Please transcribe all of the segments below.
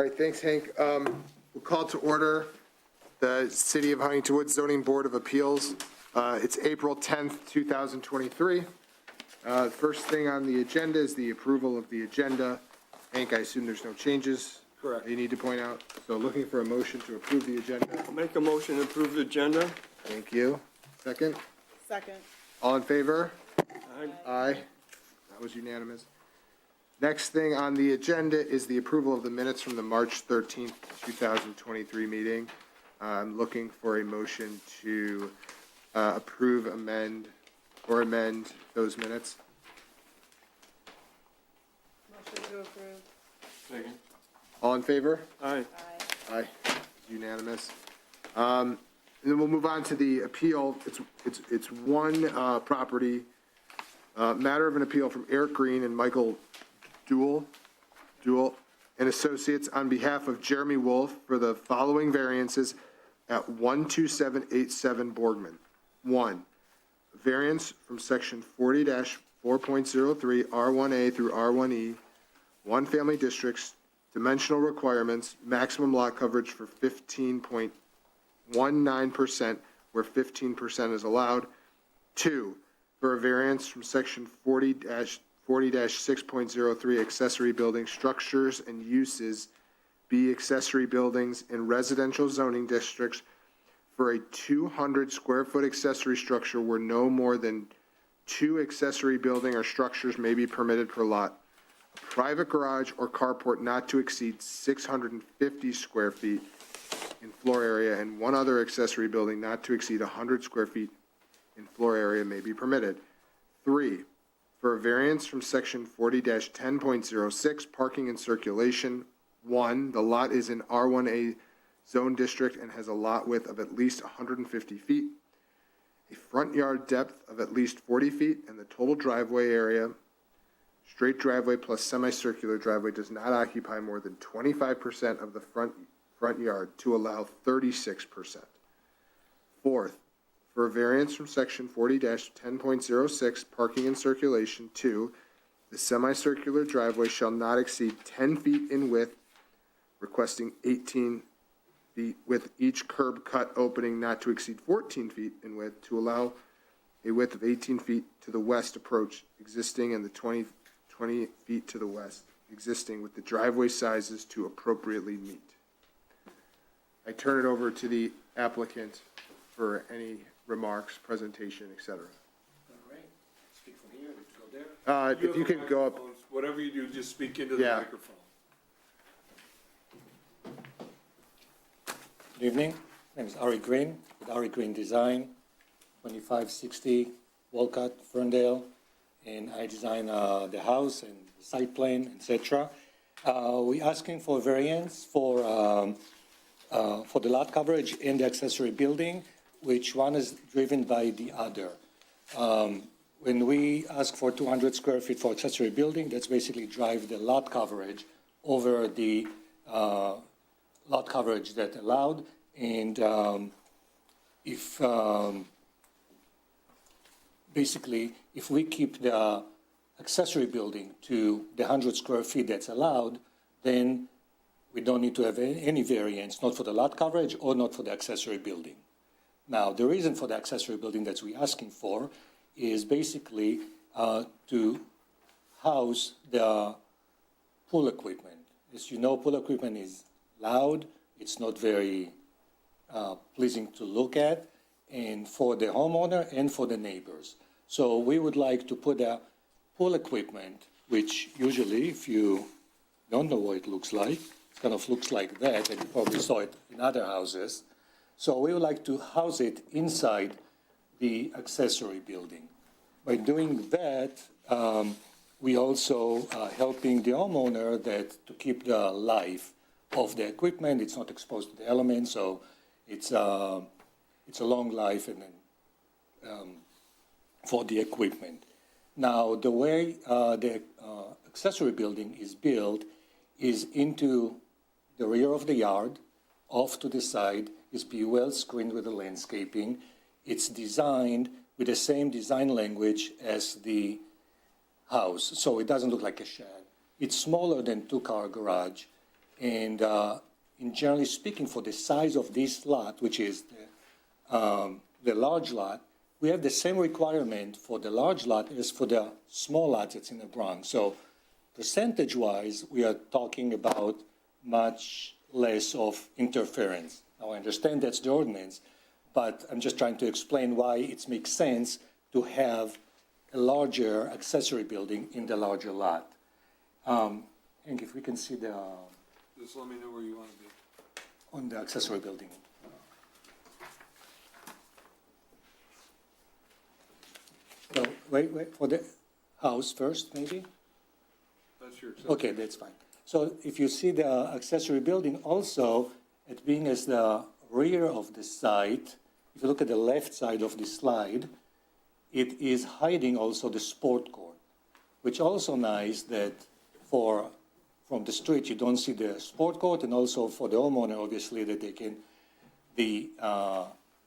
right, thanks, Hank. We'll call to order the City of Huntington Woods Zoning Board of Appeals. It's April 10th, 2023. First thing on the agenda is the approval of the agenda. Hank, I assume there's no changes? Correct. You need to point out. So looking for a motion to approve the agenda. Make a motion to approve the agenda. Thank you. Second? Second. All in favor? Aye. Aye. That was unanimous. Next thing on the agenda is the approval of the minutes from the March 13th, 2023 meeting. I'm looking for a motion to approve, amend those minutes. Motion to approve. Second. All in favor? Aye. Aye. Aye. Unanimous. And then we'll move on to the appeal. It's one property, matter of an appeal from Eric Green and Michael Duell and Associates on behalf of Jeremy Wolf for the following variances at 12787 Borgman. 1, variance from section 40-4.03 R1A through R1E, one family districts, dimensional requirements, maximum lot coverage for 15.19% where 15% is allowed. 2, for a variance from section 40-6.03 accessory building structures and uses, B, accessory buildings in residential zoning districts for a 200 square foot accessory structure where no more than 2 accessory building or structures may be permitted per lot. A private garage or carport not to exceed 650 square feet in floor area, and one other accessory building not to exceed 100 square feet in floor area may be permitted. 3, for a variance from section 40-10.06 parking and circulation. 1, the lot is in R1A zone district and has a lot width of at least 150 feet, a front yard depth of at least 40 feet, and the total driveway area, straight driveway plus semicircular driveway, does not occupy more than 25% of the front yard to allow 36%. 4th, for a variance from section 40-10.06 parking and circulation. 2, the semicircular driveway shall not exceed 10 feet in width, requesting 18 feet, with each curb cut opening not to exceed 14 feet in width to allow a width of 18 feet to the west approach existing and the 20 feet to the west existing, with the driveway sizes to appropriately meet. I turn it over to the applicant for any remarks, presentation, etc. All right. Speak from here, go there. If you can go up. Whatever you do, just speak into the Yeah. microphone. Good evening. My name is Ari Green with Ari Green Design, 2560 Walcott, Ferndale, and I design the house and the site plan, etc. We're asking for variance for the lot coverage and the accessory building, which one is driven by the other. When we ask for 200 square feet for accessory building, that's basically drive the lot coverage over the lot coverage that allowed. And basically, if we keep the accessory building to the 100 square feet that's allowed, then we don't need to have any variance, not for the lot coverage or not for the accessory building. Now, the reason for the accessory building that we're asking for is basically to house the pool equipment. As you know, pool equipment is loud. It's not very pleasing to look at, and for the homeowner and for the neighbors. So we would like to put a pool equipment, which usually, if you don't know what it looks like, it kind of looks like that, and you probably saw it in other houses. So we would like to house it inside the accessory building. By doing that, we also helping the homeowner to keep the life of the equipment. It's not exposed to the elements, so it's a long life and for the equipment. Now, the way the accessory building is built is into the rear of the yard, off to the side, is be well screened with the landscaping. It's designed with the same design language as the house, so it doesn't look like a shed. It's smaller than 2-car garage, And in generally speaking, for the size of this lot, which is the large lot, we have the same requirement for the large lot as for the small lot that's in the Bronx. So percentage-wise, we are talking about much less of interference. Now, I understand that's the ordinance, but I'm just trying to explain why it makes sense to have a larger accessory building in the larger lot. And if we can see the, Just let me know where you want to be. on the accessory building. So, wait, for the house first, maybe? That's your. Okay, that's fine. So if you see the accessory building also, it being as the rear of the site, if you look at the left side of the slide, it is hiding also the sport court, which also nice that from the street, you don't see the sport court, and also for the homeowner, obviously, that they can, the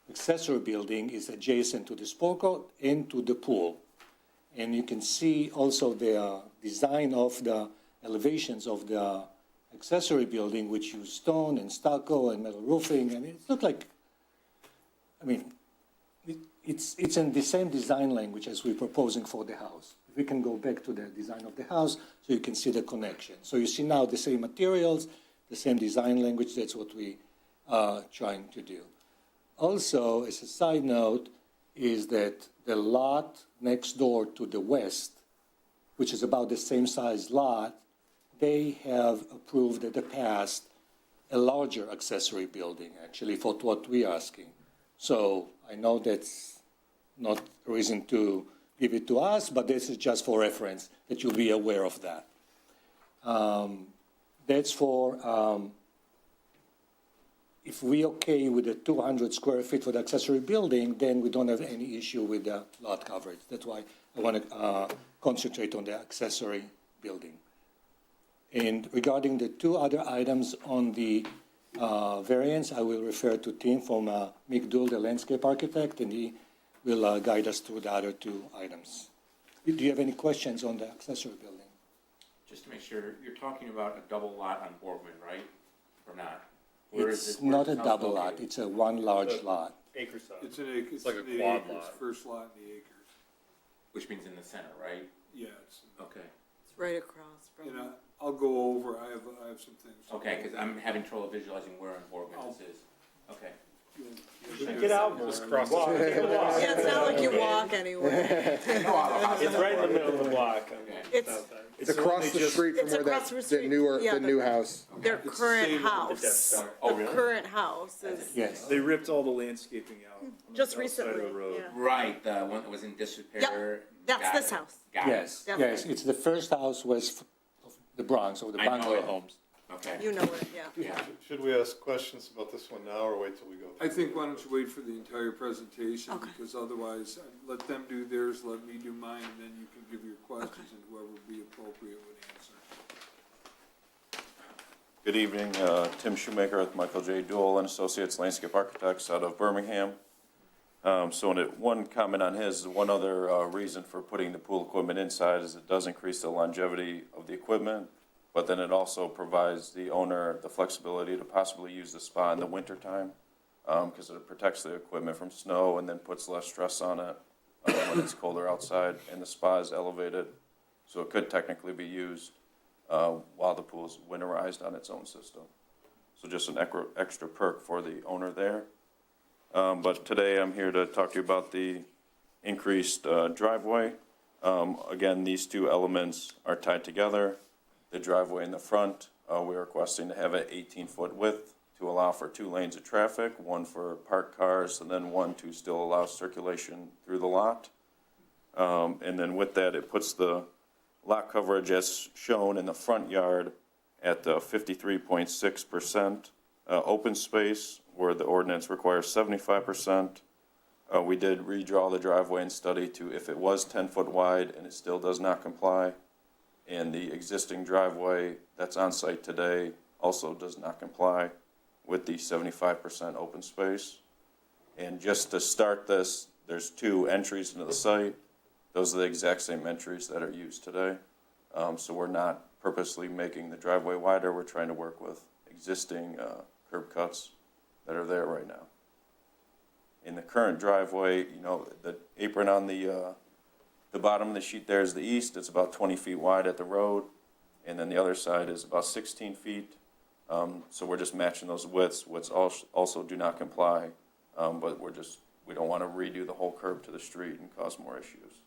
accessory building is adjacent to the sport court and to the pool. And you can see also the design of the elevations of the accessory building, which use stone and stucco and metal roofing, and it looked like, I mean, it's in the same design language as we're proposing for the house. If we can go back to the design of the house, so you can see the connection. So you see now the same materials, the same design language, that's what we are trying to do. Also, as a side note, is that the lot next door to the west, which is about the same size lot, they have approved in the past a larger accessory building, actually, for what we're asking. So I know that's not a reason to give it to us, but this is just for reference, that you'll be aware of that. That's for, if we okay with the 200 square feet for the accessory building, then we don't have any issue with the lot coverage. That's why I want to concentrate on the accessory building. And regarding the two other items on the variance, I will refer to Tim from Mick Dool, the landscape architect, and he will guide us through the other two items. Do you have any questions on the accessory building? Just to make sure, you're talking about a double lot on Boardman, right? Or not? Where is It's it- where not is a the house double lot, located? it's a one large lot. Acre size. It's an acre. It's like a the quad acres, lot. First lot in the acres. Which means in the center, right? Yeah, it's, Okay. It's right across from. you know, I'll go over, I have some things. Okay, because I'm having trouble visualizing where on Boardman this is. Okay. Get out more. Just cross the street. Yeah, it's not like you walk anywhere. It's right in the middle of the block. It's, It's across the street from It's where across the the street. newer, Yeah, the new house. their It's the current same with house. the Death Star. Oh, The really? current house is Yes. They ripped all the landscaping out. on the just south side of recently, the road. yeah. Right, the one that was in disrepair. That's Got this it. house. Got it. Yes, Yeah. yes, it's the first house west of the Bronx, of the I know bungalow it. homes. Okay. You know it, yeah. Yeah. Should we ask questions about this one now, or wait till we go? I think why don't you wait for the entire presentation, Okay. because otherwise, let them do theirs, let me do mine, and then you can give your questions, and whoever would be appropriate would answer. Good evening, Tim Shoemaker with Michael J. Dool and Associates Landscape Architects out of Birmingham. So one comment on his, one other reason for putting the pool equipment inside is it does increase the longevity of the equipment, but then it also provides the owner the flexibility to possibly use the spa in the wintertime, because it protects the equipment from snow and then puts less stress on it when it's colder outside, and the spa is elevated, so it could technically be used while the pool is winterized on its own system. So just an extra perk for the owner there. But today I'm here to talk to you about the increased driveway. Again, these two elements are tied together. The driveway in the front, we're requesting to have an 18-foot width to allow for 2 lanes of traffic, one for parked cars and then one to still allow circulation through the lot. And then with that, it puts the lot coverage as shown in the front yard at 53.6% open space, where the ordinance requires 75%. We did redraw the driveway and study to if it was 10 foot wide and it still does not comply. And the existing driveway that's on site today also does not comply with the 75% open space. And just to start this, there's 2 entries into the site. Those are the exact same entries that are used today. So we're not purposely making the driveway wider. We're trying to work with existing curb cuts that are there right now. In the current driveway, you know, the apron on the bottom of the sheet there is the east. It's about 20 feet wide at the road, and then the other side is about 16 feet. So we're just matching those widths, which also do not comply, but we don't want to redo the whole curb to the street and cause more issues.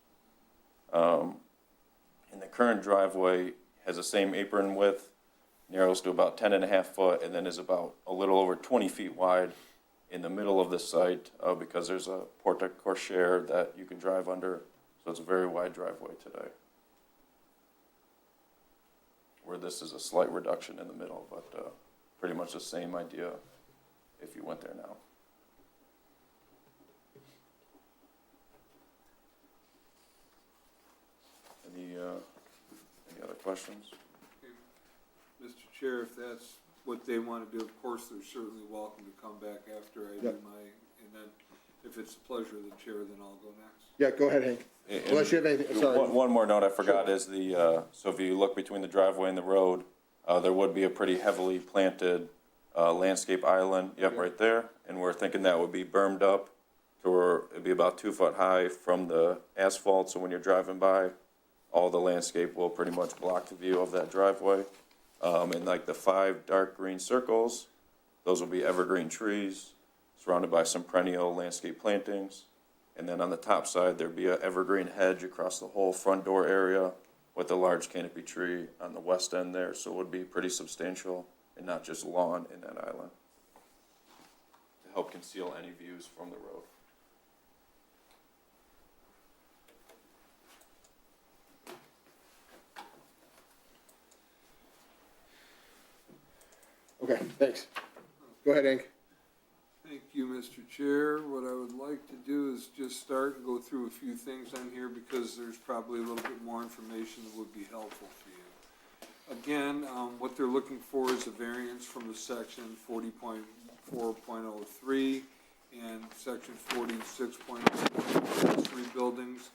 And the current driveway has the same apron width, narrows to about 10.5 foot, and then is about a little over 20 feet wide in the middle of the site, because there's a porte cochere that you can drive under, so it's a very wide driveway today. Where this is a slight reduction in the middle, but pretty much the same idea if you went there now. Any other questions? Mr. Chair, if that's what they want to do, of course, they're certainly welcome to come back after I do Yep. and then if it's the pleasure of the chair, then I'll go next. Yeah, go ahead, Hank. And- Unless you have anything, sorry. One more note I forgot is so if you look between the driveway and the road, there would be a pretty heavily planted landscape island, right there. And we're thinking that would be bermed up to where it'd be about 2 foot high from the asphalt, so when you're driving by, all the landscape will pretty much block the view of that driveway. And like the 5 dark green circles, those will be evergreen trees surrounded by some perennial landscape plantings. And then on the top side, there'd be an evergreen hedge across the whole front door area with a large canopy tree on the west end there. So it would be pretty substantial and not just lawn in that island to help conceal any views from the road. Okay, thanks. Go ahead, Hank. Thank you, Mr. Chair. What I would like to do is just start and go through a few things on here because there's probably a little bit more information that would be helpful for you. Again, what they're looking for is a variance from the section 40.4.03 and section 46.0 accessory buildings.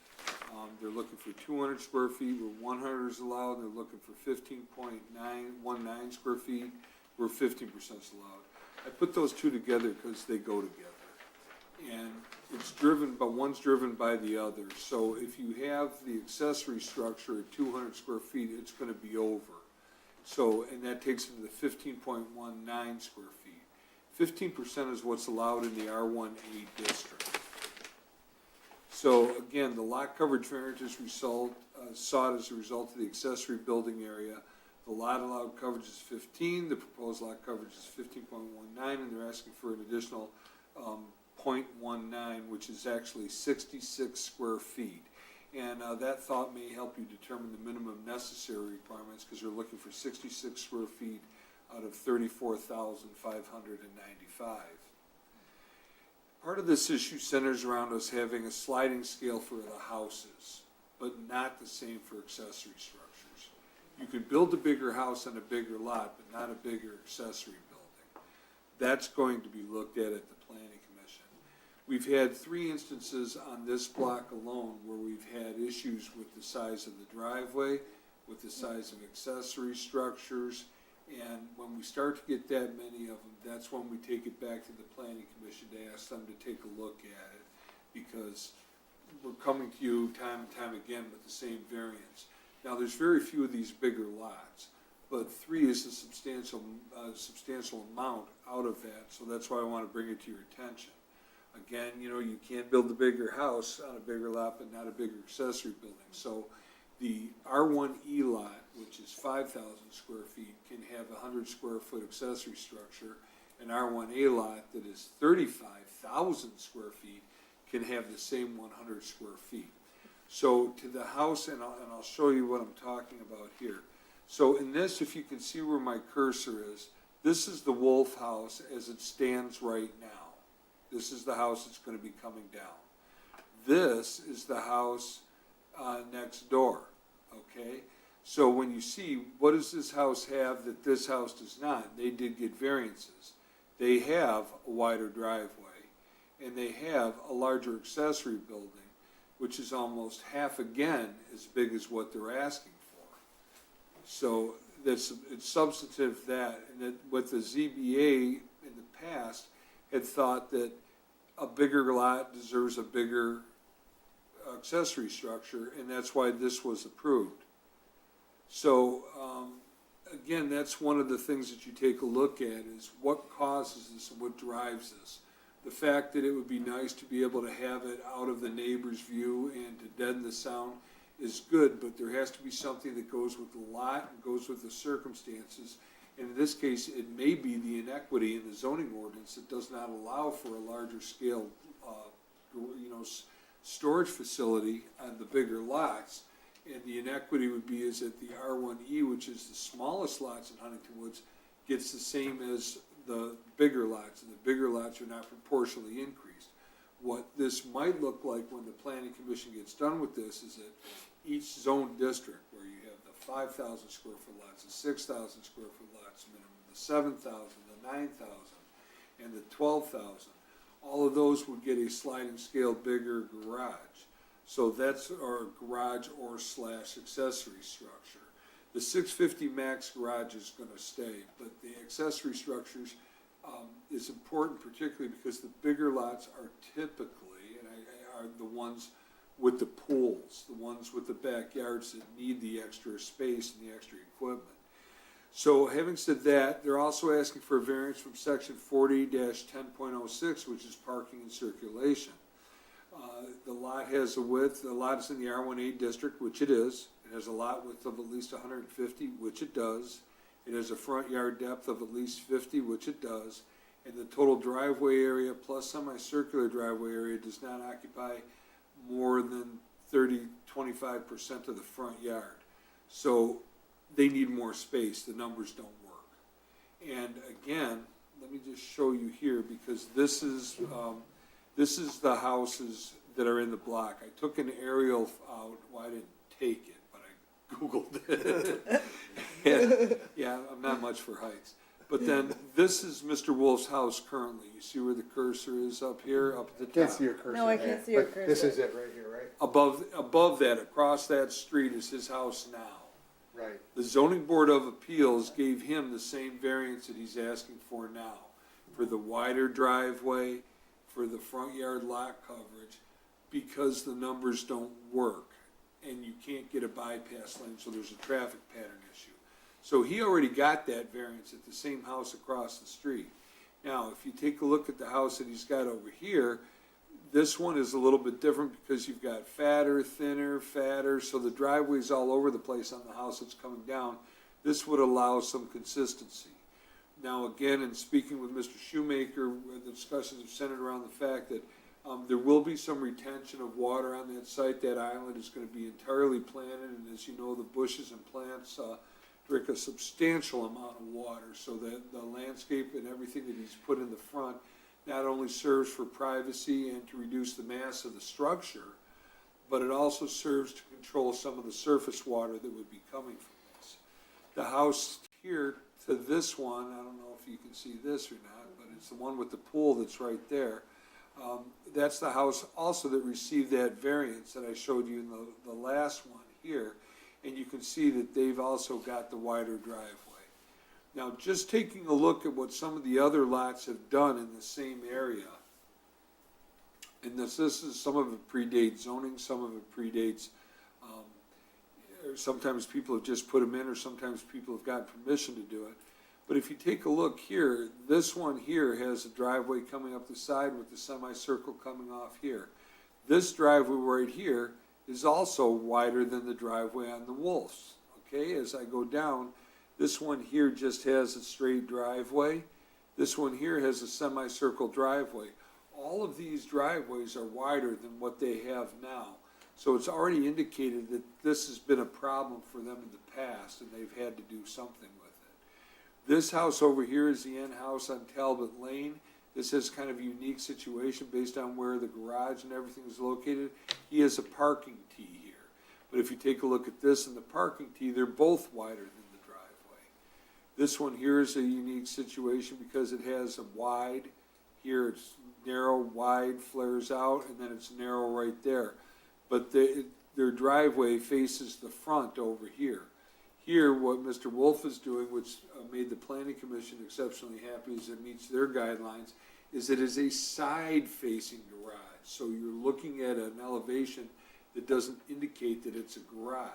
They're looking for 200 square feet where 100 is allowed. They're looking for 15.919 square feet where 15% is allowed. I put those two together because they go together. And it's driven, but one's driven by the other. So if you have the accessory structure at 200 square feet, it's going to be over. So, and that takes it to the 15.19 square feet. 15% is what's allowed in the R1A district. So again, the lot coverage variance is sought as a result of the accessory building area. The lot allowed coverage is 15, the proposed lot coverage is 15.19, and they're asking for an additional 0.19, which is actually 66 square feet. And that thought may help you determine the minimum necessary requirements because you're looking for 66 square feet out of 34,595. Part of this issue centers around us having a sliding scale for the houses, but not the same for accessory structures. You could build a bigger house on a bigger lot, but not a bigger accessory building. That's going to be looked at the Planning Commission. We've had 3 instances on this block alone where we've had issues with the size of the driveway, with the size of accessory structures, and when we start to get that many of them, that's when we take it back to the Planning Commission to ask them to take a look at it, because we're coming to you time and time again with the same variance. Now, there's very few of these bigger lots, but 3 is a substantial amount out of that, so that's why I want to bring it to your attention. Again, you know, you can't build a bigger house on a bigger lot, but not a bigger accessory building. So the R1E lot, which is 5,000 square feet, can have a 100 square foot accessory structure. An R1A lot that is 35,000 square feet can have the same 100 square feet. So to the house, and I'll show you what I'm talking about here. So in this, if you can see where my cursor is, this is the Wolf house as it stands right now. This is the house that's going to be coming down. This is the house next door, okay? So when you see, what does this house have that this house does not? They did get variances. They have a wider driveway, and they have a larger accessory building, which is almost half again as big as what they're asking for. So it's substantive that, and that what the ZBA in the past had thought that a bigger lot deserves a bigger accessory structure, and that's why this was approved. So, again, that's one of the things that you take a look at is what causes this and what drives this. The fact that it would be nice to be able to have it out of the neighbor's view and to deaden the sound is good, but there has to be something that goes with the lot and goes with the circumstances. And in this case, it may be the inequity in the zoning ordinance that does not allow for a larger scale, storage facility on the bigger lots. And the inequity would be is that the R1E, which is the smallest lots in Huntington Woods, gets the same as the bigger lots, and the bigger lots are not proportionally increased. What this might look like when the planning commission gets done with this is that each zone district, where you have the 5,000 square foot lots, the 6,000 square foot lots minimum, the 7,000, the 9,000, and the 12,000, all of those would get a sliding scale bigger garage. So that's our garage or slash accessory structure. The 650 max garage is gonna stay, but the accessory structures is important particularly because the bigger lots are typically, are the ones with the pools, the ones with the backyards that need the extra space and the extra equipment. So having said that, they're also asking for a variance from section 40-10.06, which is parking and circulation. The lot has a width, the lot is in the R1A district, which it is. It has a lot width of at least 150, which it does. It has a front yard depth of at least 50, which it does. And the total driveway area plus semicircular driveway area does not occupy more than 25% of the front yard. So they need more space. The numbers don't work. And again, let me just show you here because this is the houses that are in the block. I took an aerial out. Well, I didn't take it, but I Googled it. And, yeah, I'm not much for heights. But then this is Mr. Wolf's house currently. You see where the cursor is up here, up at the top? Can't see your cursor. No, I can't see your But this cursor. is it right here, right? Above that, across that street is his house now. Right. The zoning board of appeals gave him the same variance that he's asking for now, for the wider driveway, for the front yard lot coverage, because the numbers don't work, and you can't get a bypass lane, so there's a traffic pattern issue. So he already got that variance at the same house across the street. Now, if you take a look at the house that he's got over here, this one is a little bit different because you've got fatter, thinner, fatter, so the driveway's all over the place on the house that's coming down. This would allow some consistency. Now, again, in speaking with Mr. Shoemaker, the discussions have centered around the fact that there will be some retention of water on that site. That island is going to be entirely planted, and as you know, the bushes and plants drink a substantial amount of water, so that the landscape and everything that he's put in the front not only serves for privacy and to reduce the mass of the structure, but it also serves to control some of the surface water that would be coming from this. The house here to this one, I don't know if you can see this or not, but it's the one with the pool that's right there. That's the house also that received that variance that I showed you in the last one here. And you can see that they've also got the wider driveway. Now, just taking a look at what some of the other lots have done in the same area, and this is, some of it predates zoning, some of it predates, sometimes people have just put them in, or sometimes people have gotten permission to do it. But if you take a look here, this one here has a driveway coming up the side with the semicircle coming off here. This driveway right here is also wider than the driveway on the Wolf's. Okay, as I go down, this one here just has a straight driveway. This one here has a semicircle driveway. All of these driveways are wider than what they have now. So it's already indicated that this has been a problem for them in the past, and they've had to do something with it. This house over here is the end house on Talbot Lane. This is kind of a unique situation based on where the garage and everything is located. He has a parking T here. But if you take a look at this and the parking T, they're both wider than the driveway. This one here is a unique situation because it has a wide, here it's narrow, wide, flares out, and then it's narrow right there. But their driveway faces the front over here. Here, what Mr. Wolf is doing, which made the planning commission exceptionally happy, is it meets their guidelines, is it is a side-facing garage. So you're looking at an elevation that doesn't indicate that it's a garage.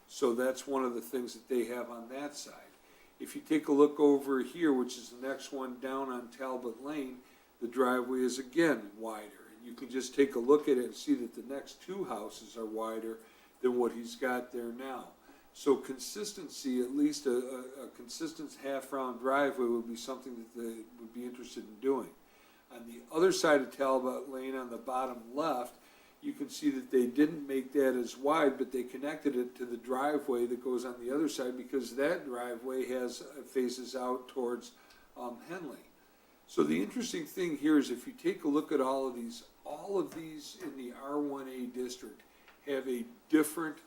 So that's one of the things that they have on that side. If you take a look over here, which is the next one down on Talbot Lane, the driveway is again wider. And you can just take a look at it and see that the next two houses are wider than what he's got there now. So consistency, at least a consistent half-round driveway would be something that they would be interested in doing. On the other side of Talbot Lane, on the bottom left, you can see that they didn't make that as wide, but they connected it to the driveway that goes on the other side, because that driveway faces out towards Henley. So the interesting thing here is if you take a look at all of these in the R1A district have a different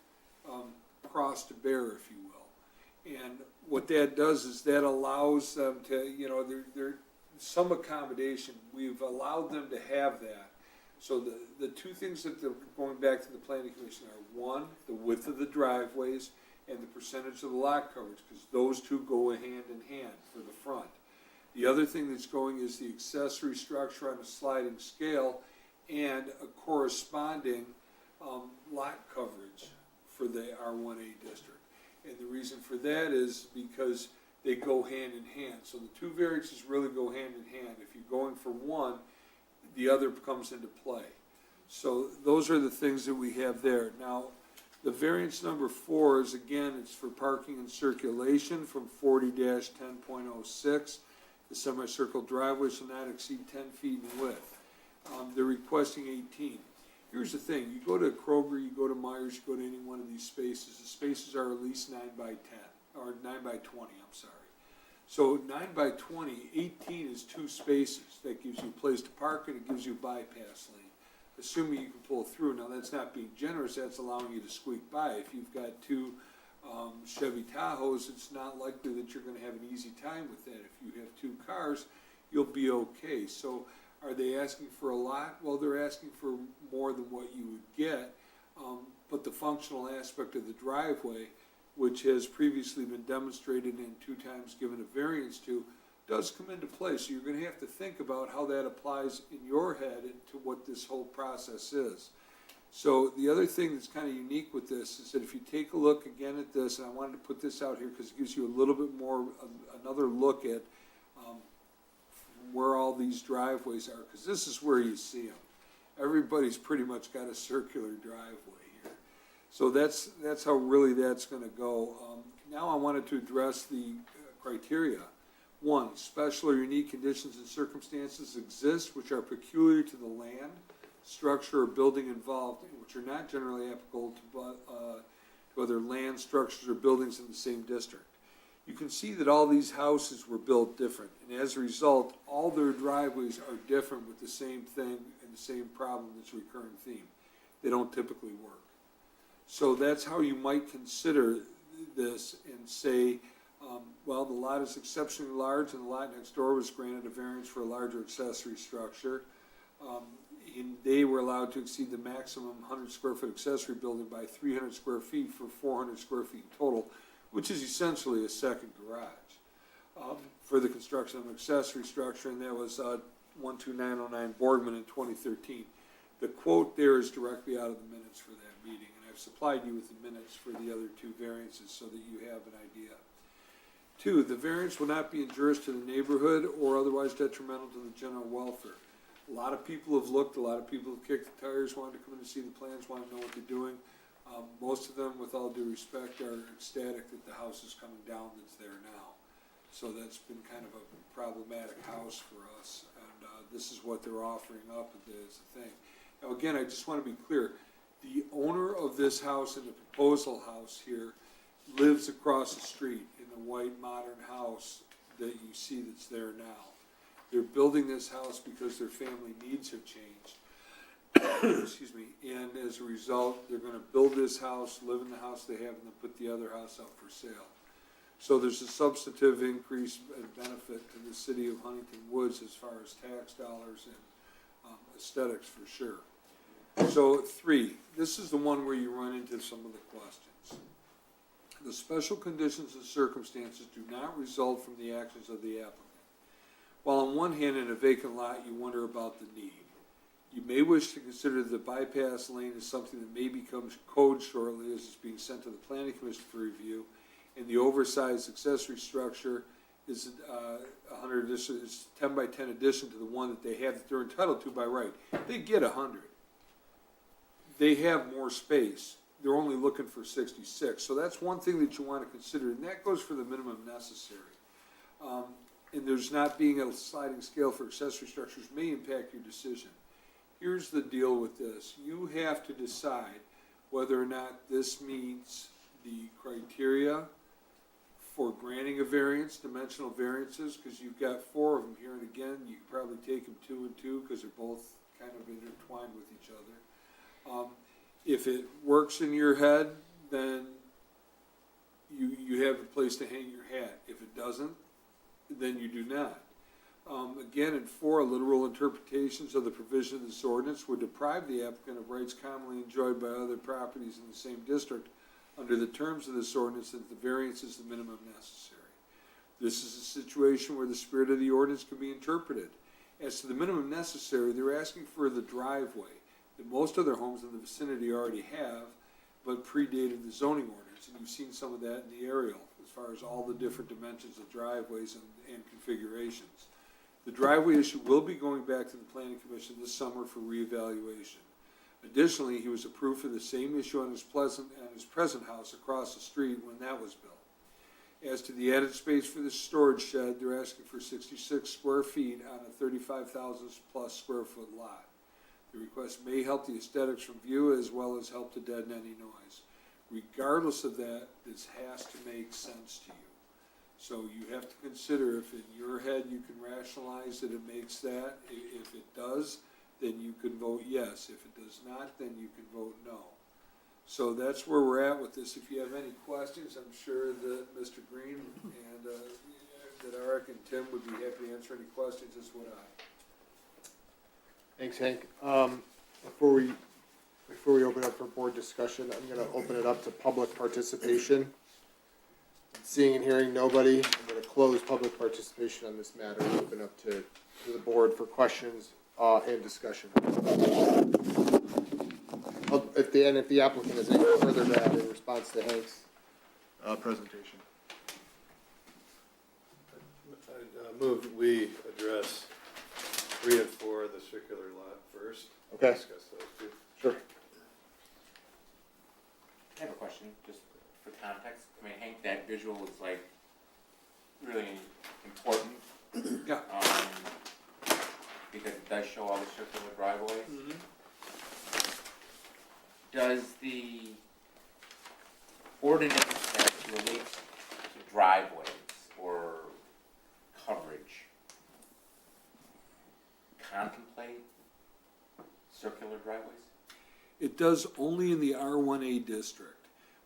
cross to bear, if you will. And what that does is that allows them to, they're some accommodation. We've allowed them to have that. So the two things that they're going back to the planning commission are, one, the width of the driveways and the percentage of the lot coverage, because those two go hand in hand for the front. The other thing that's going is the accessory structure on a sliding scale and a corresponding lot coverage for the R1A district. And the reason for that is because they go hand in hand. So the two variances really go hand in hand. If you're going for one, the other comes into play. So those are the things that we have there. Now, the variance number 4 is, again, it's for parking and circulation from 40-10.06. The semicircle driveway shall not exceed 10 feet in width. They're requesting 18. Here's the thing, you go to Kroger, you go to Myers, you go to any one of these spaces, the spaces are at least 9 by 10, or 9 by 20, I'm sorry. So 9 by 20, 18 is 2 spaces. That gives you a place to park and it gives you a bypass lane, assuming you can pull through. Now, that's not being generous, that's allowing you to squeak by. If you've got 2 Chevy Tahoes, it's not likely that you're gonna have an easy time with that. If you have 2 cars, you'll be okay. So are they asking for a lot? Well, they're asking for more than what you would get, but the functional aspect of the driveway, which has previously been demonstrated and 2 times given a variance to, does come into play. So you're going to have to think about how that applies in your head to what this whole process is. So the other thing that's kind of unique with this is that if you take a look again at this, and I wanted to put this out here because it gives you a little bit more, another look at where all these driveways are, because this is where you see them. Everybody's pretty much got a circular driveway here. So that's how really that's going to go. Now I wanted to address the criteria. 1, special or unique conditions and circumstances exist which are peculiar to the land, structure, or building involved, which are not generally applicable to other land, structures, or buildings in the same district. You can see that all these houses were built different, and as a result, all their driveways are different with the same thing and the same problem that's a recurring theme. They don't typically work. So that's how you might consider this and say, well, the lot is exceptionally large and the lot next door was granted a variance for a larger accessory structure. And they were allowed to exceed the maximum 100 square foot accessory building by 300 square feet for 400 square feet total, which is essentially a second garage, for the construction of an accessory structure, and that was 12909 Boardman in 2013. The quote there is directly out of the minutes for that meeting, and I've supplied you with the minutes for the other 2 variances so that you have an idea. 2, the variance will not be injurious to the neighborhood or otherwise detrimental to the general welfare. A lot of people have looked, a lot of people have kicked the tires, wanted to come in to see the plans, want to know what they're doing. Most of them, with all due respect, are ecstatic that the house is coming down that's there now. So that's been kind of a problematic house for us, and this is what they're offering up as a thing. Now, again, I just want to be clear. The owner of this house and the proposal house here lives across the street in the white modern house that you see that's there now. They're building this house because their family needs have changed. Excuse me, and as a result, they're gonna build this house, live in the house they have, and then put the other house up for sale. So there's a substantive increase and benefit to the city of Huntington Woods as far as tax dollars and aesthetics for sure. So 3, this is the one where you run into some of the questions. The special conditions and circumstances do not result from the actions of the applicant. While on one hand, in a vacant lot, you wonder about the need. You may wish to consider the bypass lane as something that may become code shortly as it's being sent to the planning commission for review, and the oversized accessory structure is 100 addition, is 10 by 10 addition to the one that they have that they're entitled to by right. They get 100. They have more space. They're only looking for 66. So that's one thing that you want to consider, and that goes for the minimum necessary. And there's not being a sliding scale for accessory structures may impact your decision. Here's the deal with this. You have to decide whether or not this meets the criteria for granting a variance, dimensional variances, because you've got 4 of them here, and again, you can probably take them 2 and 2, because they're both kind of intertwined with each other. If it works in your head, then you have a place to hang your hat. If it doesn't, then you do not. Again, in 4, literal interpretations of the provision of this ordinance would deprive the applicant of rights commonly enjoyed by other properties in the same district under the terms of this ordinance, that the variance is the minimum necessary. This is a situation where the spirit of the ordinance can be interpreted. As to the minimum necessary, they're asking for the driveway that most other homes in the vicinity already have, but predated the zoning ordinance, and you've seen some of that in the aerial, as far as all the different dimensions of driveways and configurations. The driveway issue will be going back to the planning commission this summer for reevaluation. Additionally, he was approved for the same issue on his present house across the street when that was built. As to the added space for the storage shed, they're asking for 66 square feet on a 35,000 plus square foot lot. The request may help the aesthetics from view as well as help to deaden any noise. Regardless of that, this has to make sense to you. So you have to consider if in your head you can rationalize that it makes that. If it does, then you can vote yes. If it does not, then you can vote no. So that's where we're at with this. If you have any questions, I'm sure that Mr. Green and that Eric and Tim would be happy to answer any questions, as would I. Thanks, Hank. Before we open up for board discussion, I'm gonna open it up to public participation. Seeing and hearing nobody, I'm gonna close public participation on this matter and open up to the board for questions and discussion. If the applicant has any further to add in response to Hank's presentation. I move that we address 3 and 4, the circular lot first. Okay. Discuss those 2. Sure. I have a question, just for context. I mean, Hank, that visual is like really important. Yeah. Because it does show all the circular driveways. Does the ordinance that relates to driveways or coverage contemplate circular driveways? It does only in the R1A district.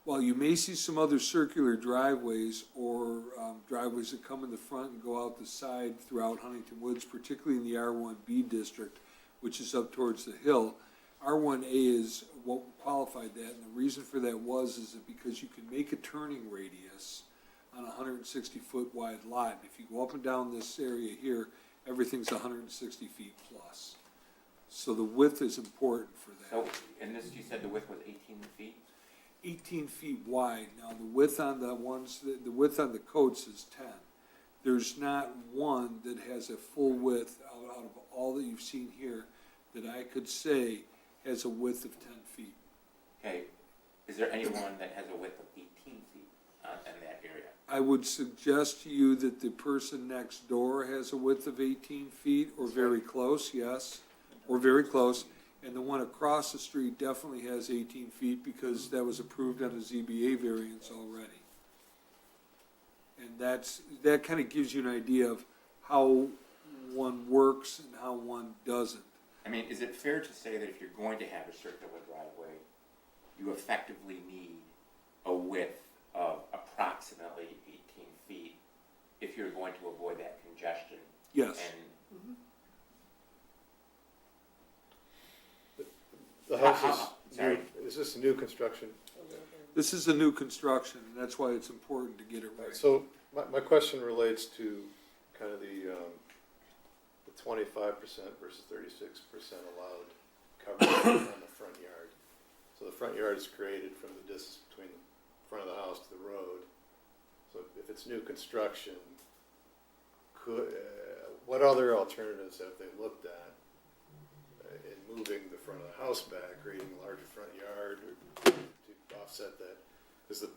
While you may see some other circular driveways or driveways that come in the front and go out the side throughout Huntington Woods, particularly in the R1B district, which is up towards the hill, R1A is what qualified that, and the reason for that is that because you can make a turning radius on a 160-foot wide lot. If you go up and down this area here, everything's 160 feet plus. So the width is important for that. So, in this, you said the width was 18 feet? 18 feet wide. Now, the width on the width on the coats is 10. There's not one that has a full width out of all that you've seen here that I could say has a width of 10 feet. Okay, is there anyone that has a width of 18 feet in that area? I would suggest to you that the person next door has a width of 18 feet or very close, yes, or very close. And the one across the street definitely has 18 feet because that was approved on a ZBA variance already. And that kind of gives you an idea of how one works and how one doesn't. I mean, is it fair to say that if you're going to have a circular driveway, you effectively need a width of approximately 18 feet if you're going to avoid that congestion? Yes. And The house Sorry. is this a new construction. This is a new construction, and that's why it's important to get it right. So my question relates to kind of the 25% versus 36% allowed coverage on the front yard. So the front yard is created from the distance between the front of the house to the road. So if it's new construction, what other alternatives have they looked at in moving the front of the house back, creating a larger front yard or to offset that? Because the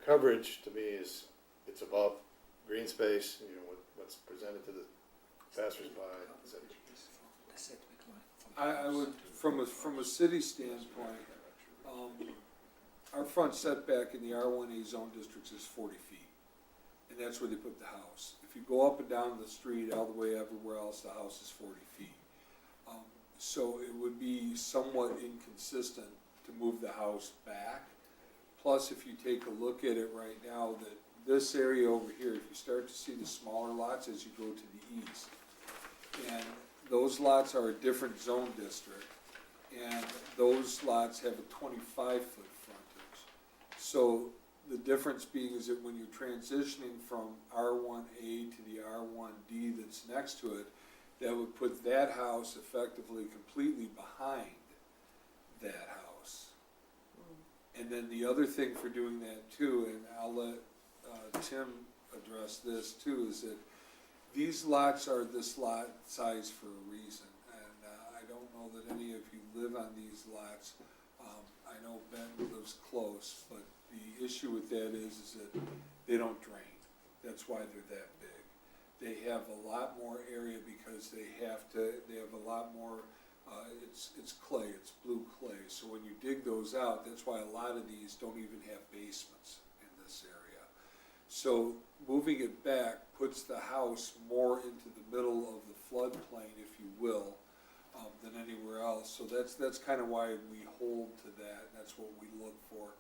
coverage to me is, it's about green space, you know, what's presented to the passersby. I would, from a city standpoint, our front setback in the R1A zone districts is 40 feet. And that's where they put the house. If you go up and down the street, all the way everywhere else, the house is 40 feet. So it would be somewhat inconsistent to move the house back. Plus, if you take a look at it right now, that this area over here, if you start to see the smaller lots as you go to the east, and those lots are a different zone district, and those lots have a 25-foot frontage. So the difference being is that when you're transitioning from R1A to the R1D that's next to it, that would put that house effectively completely behind that house. And then the other thing for doing that too, and I'll let Tim address this too, is that these lots are this lot size for a reason. And I don't know that any of you live on these lots. I know Ben lives close, but the issue with that is that they don't drain. That's why they're that big. They have a lot more area because they have a lot more, it's clay, it's blue clay. So when you dig those out, that's why a lot of these don't even have basements in this area. So moving it back puts the house more into the middle of the floodplain, if you will, than anywhere else. So that's kind of why we hold to that. That's what we look for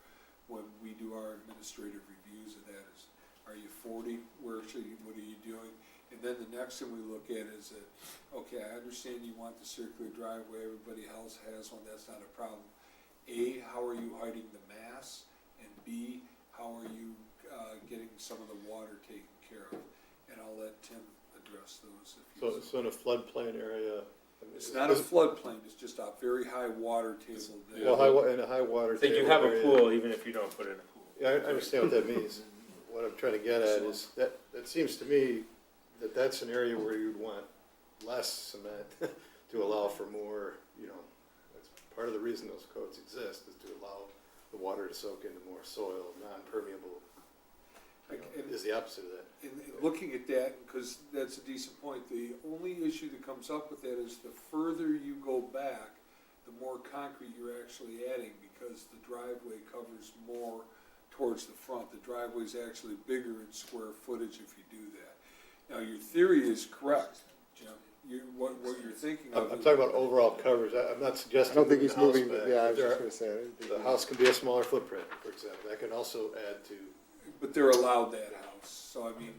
when we do our administrative reviews of that is, are you 40? What are you doing? And then the next thing we look at is that, okay, I understand you want the circular driveway, everybody else has one, that's not a problem. A, how are you hiding the mass? And B, how are you getting some of the water taken care of? And I'll let Tim address those. So in a floodplain area. It's not a floodplain, it's just a very high water table there. Well, in a high water They table do have a area- pool even if you don't put in a pool. Yeah, I understand what that means. What I'm trying to get at is, that seems to me that that's an area where you'd want less cement to allow for more, you know, that's part of the reason those codes exist, is to allow the water to soak into more soil, non-permeable, is the opposite of that. In looking at that, because that's a decent point, the only issue that comes up with that is the further you go back, the more concrete you're actually adding, because the driveway covers more towards the front. The driveway's actually bigger in square footage if you do that. Now, your theory is correct, Jim. What you're thinking of. I'm talking about overall coverage. I'm not I suggesting. don't think he's moving moving, the yeah, I house was back. just gonna say. I didn't think The he- house can be a smaller footprint, for example. That can also add to, But they're allowed that house, so I mean,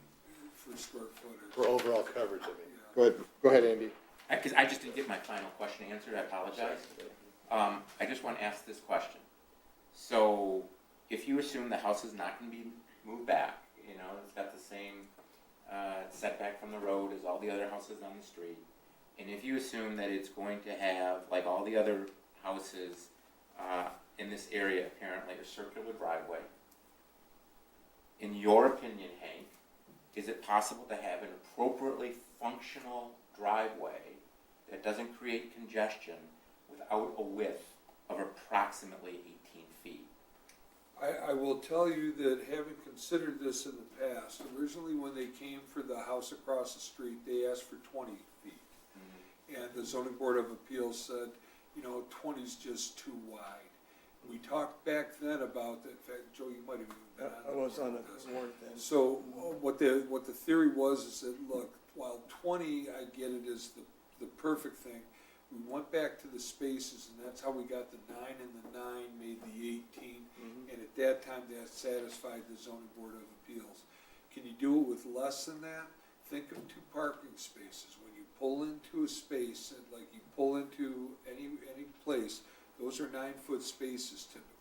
for square footage. for overall coverage, I mean. Go ahead, Andy. Because I just didn't get my final question answered, I apologize. I just want to ask this question. So, if you assume the house is not going to be moved back, you know, it's got the same setback from the road as all the other houses on the street, and if you assume that it's going to have, like all the other houses in this area, apparently, a circular driveway, in your opinion, Hank, is it possible to have an appropriately functional driveway that doesn't create congestion without a width of approximately 18 feet? I will tell you that having considered this in the past, originally when they came for the house across the street, they asked for 20 feet. And the zoning board of appeals said, you know, 20's just too wide. We talked back then about that, in fact, Joe, you might have even been on. I was on board the with this. board then. So what the theory was is that, look, while 20, I get it, is the perfect thing, we went back to the spaces, and that's how we got the 9 and the 9 made the 18. And at that time, that satisfied the zoning board of appeals. Can you do it with less than that? Think of 2 parking spaces. When you pull into a space, and like you pull into any place, Those are 9-foot spaces typically.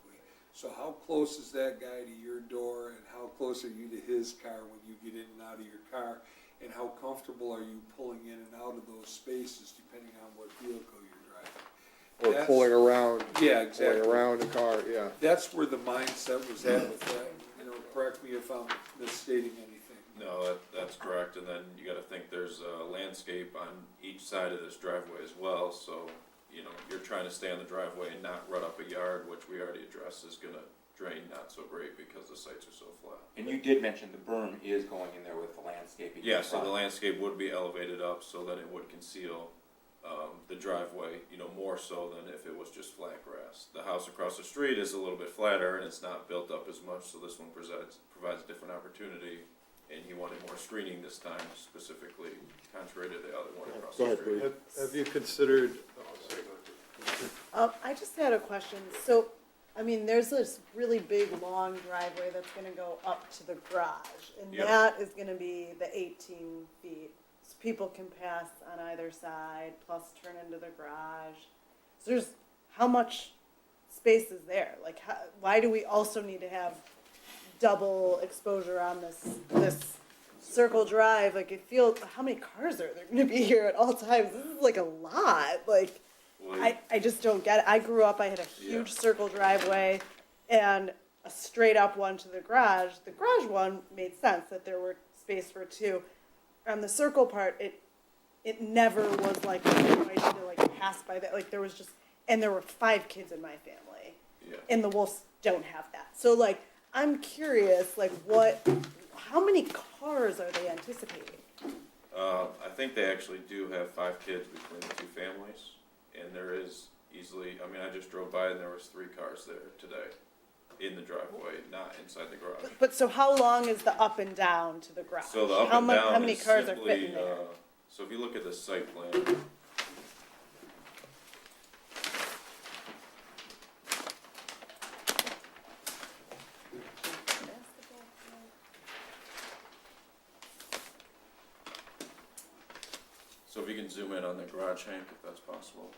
So how close is that guy to your door, and how close are you to his car when you get in and out of your car? And how comfortable are you pulling in and out of those spaces depending on what vehicle you're driving? Or That's- pulling around, Yeah, exactly. pulling around the car, yeah. That's where the mindset was at with that. You know, correct me if I'm misstating anything. No, that's correct, and then you gotta think there's a landscape on each side of this driveway as well, so, you know, you're trying to stay on the driveway and not rut up a yard, which we already addressed is gonna drain not so great because the sites are so flat. And you did mention the berm is going in there with the landscaping. in Yeah, so the front. landscape would be elevated up so that it would conceal, the driveway, you know, more so than if it was just flat grass. The house across the street is a little bit flatter and it's not built up as much, so this one provides a different opportunity. And he wanted more screening this time specifically, contrary to the other one across Go the ahead, street. Bree. Have you considered, oh, sorry, go ahead. I just had a question. So, I mean, there's this really big, long driveway that's gonna go up to the garage, and Yep. that is gonna be the 18 feet. So people can pass on either side, plus turn into the garage. So there's, how much space is there? Like, why do we also need to have double exposure on this circle drive? Like, it feels, how many cars are there gonna be here at all times? This is like a lot, like. Well, I just don't get it. I grew up, I had a huge circle driveway and a straight up one to the garage. The garage one made sense that there were space for two. On the circle part, it never was like, oh, I need to like pass by that. Like there was just, and there were 5 kids in my family. Yeah. And the Wolves don't have that. So like, I'm curious, like how many cars are they anticipating? I think they actually do have 5 kids between the two families, and there is easily, I mean, I just drove by and there was 3 cars there today in the driveway, not inside the garage. But so how long is the up and down to the garage? So the up How and How down many is cars are simply, fitting there? so if you look at the site plan, so if you can zoom in on the garage, Hank, if that's possible.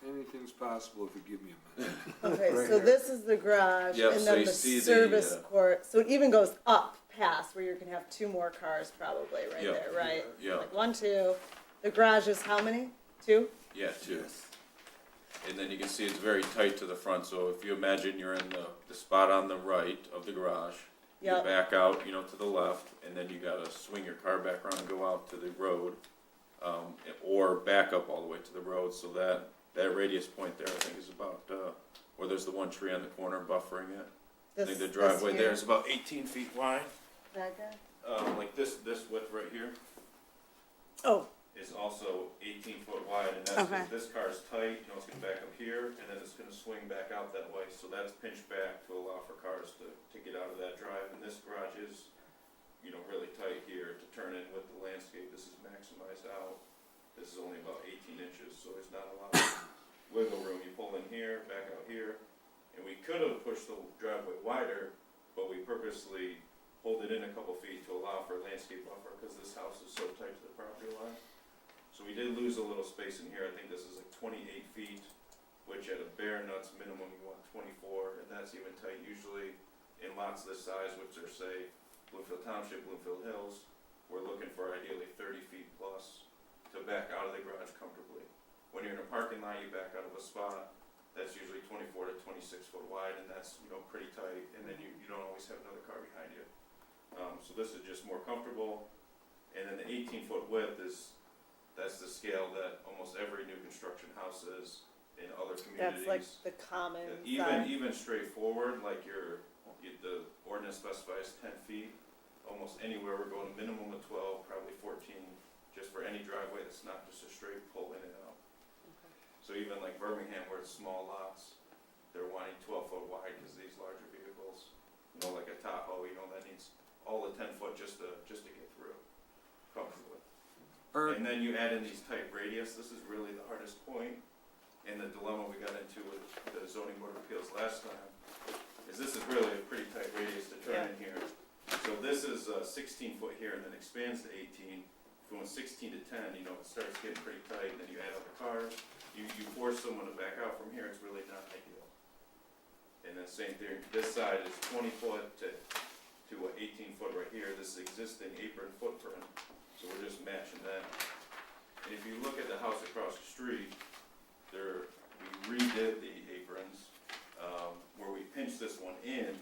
Anything's possible if you give me a minute. Okay, Right so here. this is the garage, Yep, and so then you the see the, service court, so it even goes up past where you can have 2 more cars probably right Yep. there, right? Yeah. Like 1, 2, the garage is how many? 2? Yeah, 2. And then you can see it's very tight to the front, so if you imagine you're in the spot on the right of the garage, you Yep. back out, you know, to the left, and then you gotta swing your car back around and go out to the road, or back up all the way to the road, so that radius point there, I think, is about, where there's the one tree on the corner buffering it. I think the driveway there is about 18 feet wide, That guy? like this width right here Oh, is also 18 foot wide, and that's Okay. because this car is tight, you know, it's gonna back up here, and then it's gonna swing back out that way, so that's pinched back to allow for cars to get out of that drive, and this garage is, you know, really tight here to turn in with the landscape. This is maximized out, this is only about 18 inches, so there's not a lot of wiggle room. You pull in here, back out here, and we could have pushed the driveway wider, but we purposely pulled it in a couple feet to allow for landscape buffer, because this house is so tight to the property line. So we did lose a little space in here. I think this is like 28 feet, which at a bare nuts minimum you want 24, and that's even tight usually in lots this size, which are say Bloomfield Township, Bloomfield Hills. We're looking for ideally 30 feet plus to back out of the garage comfortably. When you're in a parking lot, you back out of a spot that's usually 24 to 26 foot wide, and that's, you know, pretty tight, and then you don't always have another car behind you. So this is just more comfortable, and then the 18-foot width that's the scale that almost every new construction house is in other communities. that's like the common Even size. straightforward, like the ordinance specifies 10 feet, almost anywhere we're going a minimum of 12, probably 14, just for any driveway that's not just a straight pull in and out. So even like Birmingham, where it's small lots, they're wanting 12 foot wide because these larger vehicles, you know, like a Tahoe, you know, that needs all the 10 foot just to get through comfortably. And then you add in these tight radius. This is really the hardest point, and the dilemma we got into with the zoning board of appeals last time, is this is really a pretty tight radius to turn in here. So this is 16 foot here and then expands to 18. If going 16 to 10, you know, it starts getting pretty tight, and then you add other cars, you force someone to back out from here, it's really not ideal. And then same thing, this side is 20 foot to 18 foot right here, this is existing apron footprint, so we're just matching that. And if you look at the house across the street, we redid the aprons, where we pinched this one in,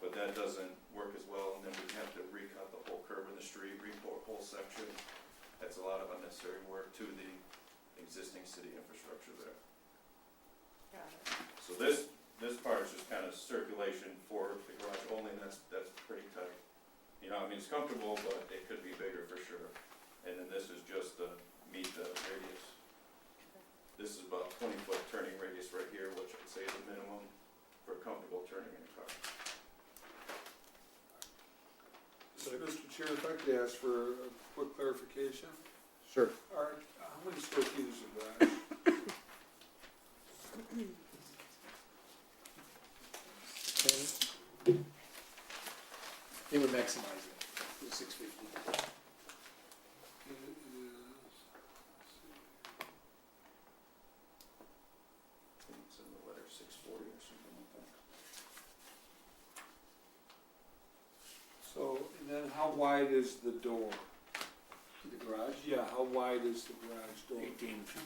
but that doesn't work as well, and then we have to recut the whole curb in the street, re-pour a whole section. That's a lot of unnecessary work to the existing city infrastructure there. Got it. So this part is just kind of circulation for the garage only, and that's pretty tight. You know, I mean, it's comfortable, but it could be bigger for sure. And then this is just to meet the radius. This is about 20-foot turning radius right here, which I'd say is the minimum for comfortable turning in a car. Mr. Chair, if I could ask for a quick clarification. Sure. Art, how many square feet is the garage? They would maximize it to 650. It is, I think it's in the letter 640 or something like that. so, and then how wide is the door? The garage, Yeah, how wide is the garage door? 18 feet.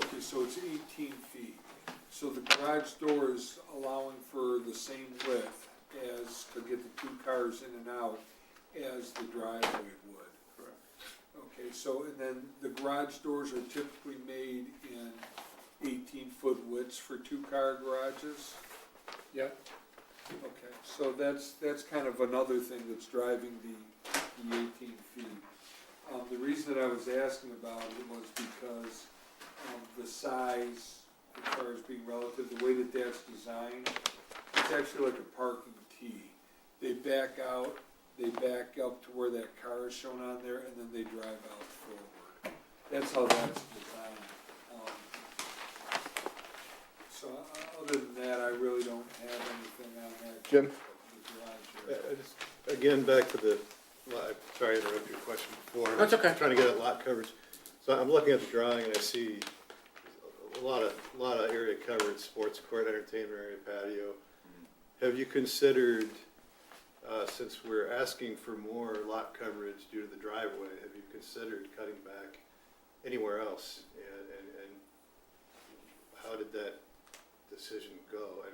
Okay, so it's 18 feet. So the garage door is allowing for the same width as, to get the two cars in and out, as the driveway would. Correct. Okay, so, and then the garage doors are typically made in 18-foot widths for two-car garages? Yep. Okay, so that's kind of another thing that's driving the 18 feet. The reason that I was asking about it was because the size, as far as being relative, the way that that's designed, it's actually like a parking T. They back out, they back up to where that car is shown on there, and then they drive out forward. That's how that's designed. So other than that, I really don't have anything on that. Jim? The garage area. Again, back to the, sorry to interrupt your question before. That's okay. I'm trying to get at lot coverage. So I'm looking at the drawing and I see a lot of area covered, sports court, entertainment area, patio. Have you considered, since we're asking for more lot coverage due to the driveway, have you considered cutting back anywhere else? And how did that decision go?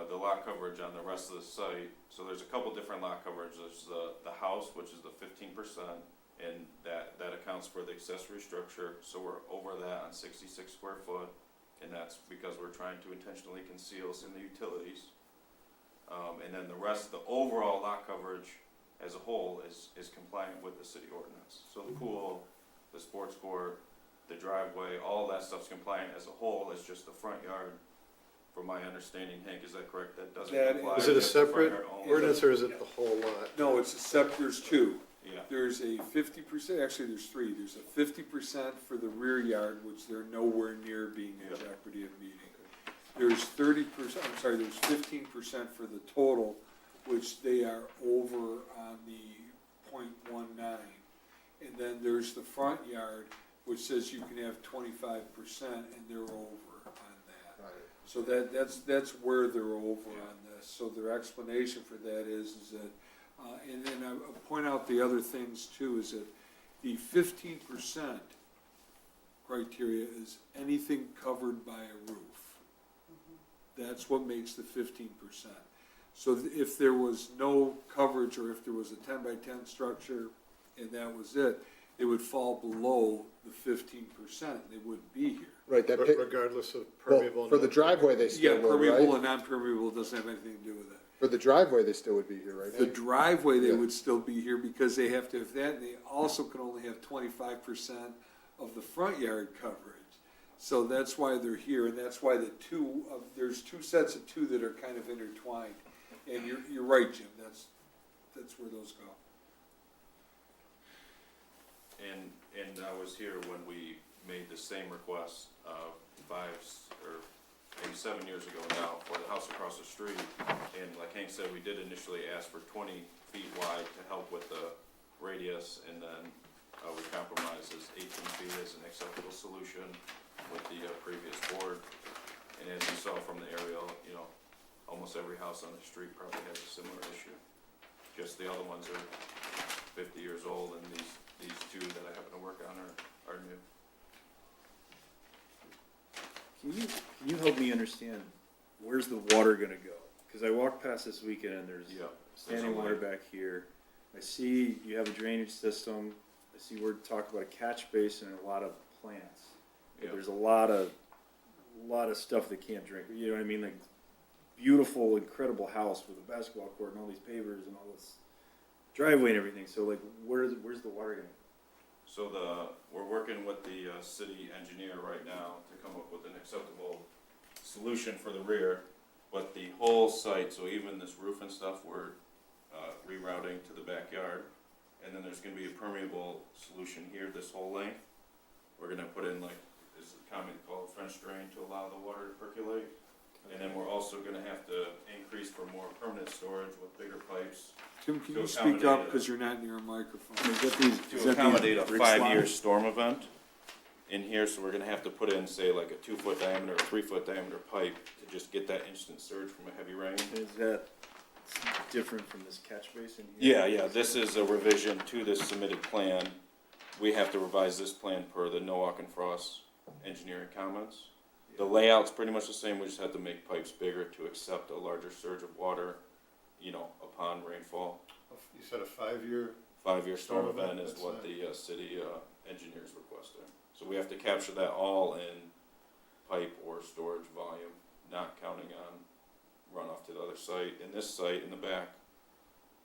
The lot coverage on the rest of the site, so there's a couple different lot coverage. There's the house, which is the 15%, and that accounts for the accessory structure, so we're over that on 66 square foot, and that's because we're trying to intentionally conceal some of the utilities. And then the rest, the overall lot coverage as a whole is compliant with the city ordinance. So the pool, the sports court, the driveway, all that stuff's compliant as a whole. It's just the front yard, from my understanding, Hank, is that correct? That doesn't That comply. Is it a with the front separate yard only? ordinance or is it the whole lot? No, it's there's two. Yeah, There's a 50%, actually there's three. There's a 50% for the rear yard, which they're nowhere near being in jeopardy of meeting. There's 30%, I'm sorry, there's 15% for the total, which they are over on the .19. And then there's the front yard, which says you can have 25%, and they're over on that. So that's where they're over on this. So their explanation for that is that, and then I'll point out the other things too, is that the 15% criteria is anything covered by a roof. That's what makes the 15%. So if there was no coverage, or if there was a 10 by 10 structure and that was it, it would fall below the 15%. They wouldn't be here. Right, that, Regardless of well, permeable. for the driveway, they Yeah, still would, permeable right? and non-permeable doesn't have anything to do with it. For the driveway, they still would be here, right? The Hank? driveway, they Yeah. would still be here because they have to have that, and they also can only have 25% of the front yard coverage. So that's why they're here, and that's why there's two sets of two that are kind of intertwined. And you're right, Jim, that's where those go. and I was here when we made the same request, 5 or maybe 7 years ago now, for the house across the street. And like Hank said, we did initially ask for 20 feet wide to help with the radius, and then we compromised as 18 feet as an acceptable solution with the previous board. And as you saw from the aerial, almost every house on the street probably has a similar issue. Just the other ones are 50 years old, and these two that I happen to work on are new. Can you help me understand, where's the water gonna go? Cause I walked past this weekend and there's Yeah. standing water back here. I see you have a drainage system. I see we're talking about a catch basin and a lot of plants. But Yeah. there's a lot of stuff that can't drink, you know what I mean? Like beautiful, incredible house with a basketball court and all these pavers and all this driveway and everything. So like, where's the water gonna go? So we're working with the city engineer right now to come up with an acceptable solution for the rear. But the whole site, so even this roof and stuff, we're rerouting to the backyard. And then there's gonna be a permeable solution here, this whole length. We're gonna put in this is commonly called French drain to allow the water to percolate. And then we're also gonna have to increase for more permanent storage with bigger pipes. Tim, can To you speak up, accommodate because you're not near a microphone? To accommodate a 5-year storm event in here, so we're gonna have to put in, say, like a 2-foot diameter, or 3-foot diameter pipe to just get that instant surge from a heavy rain. Is that different from this catch basin here? Yeah, this is a revision to this submitted plan. We have to revise this plan per the Nowak and Frost engineering comments. The layout's pretty much the same, we just had to make pipes bigger to accept a larger surge of water, upon rainfall. You said a 5-year, 5-year storm Storm event, event is that's what not- the city engineers requested. So we have to capture that all in pipe or storage volume, not counting on runoff to the other site. And this site in the back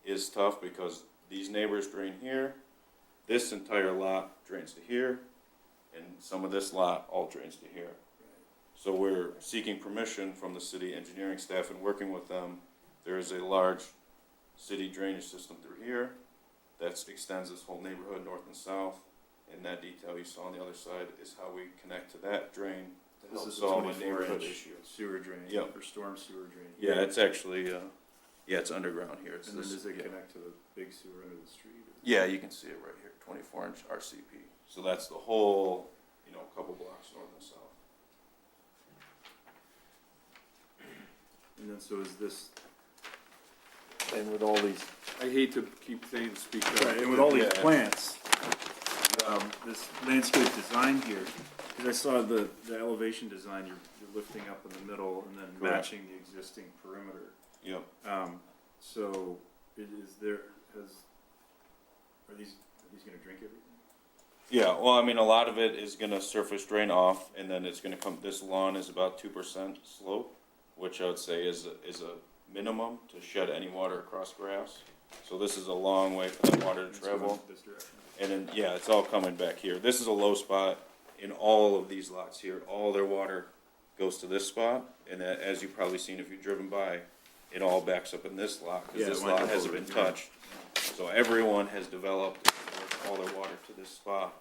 is tough because these neighbors drain here, this entire lot drains to here, and some of this lot all drains to here. So we're seeking permission from the city engineering staff and working with them. There is a large city drainage system through here that extends this whole neighborhood north and south. And that detail you saw on the other side is how we connect to that drain to This help is a solve a neighborhood 24-inch issue. sewer drain, Yep. or storm sewer drain. Yeah, it's actually, it's underground here. It's And then this- does it yeah. connect to the big sewer under the street? or- Yeah, you can see it right here, 24-inch RCP. So that's the whole, couple blocks north and south. And then so is this, and with all these, I hate to keep saying speak up. right, and with all these Yeah. plants, this landscape design here, because I saw the elevation design, you're lifting up in the middle and then Correct. matching the existing perimeter. Yep. So are these gonna drink everything? Yeah, well, I mean, a lot of it is gonna surface drain off, and then it's gonna come, this lawn is about 2% slope, which I would say is a minimum to shed any water across grass. So this is a long way for that water to It's going travel. this direction. And then, yeah, it's all coming back here. This is a low spot in all of these lots here. All their water goes to this spot, and as you've probably seen if you've driven by, it all backs up in this lot, Yeah, because it this went lot up hasn't over been here. touched. So everyone has developed all their water to this spot.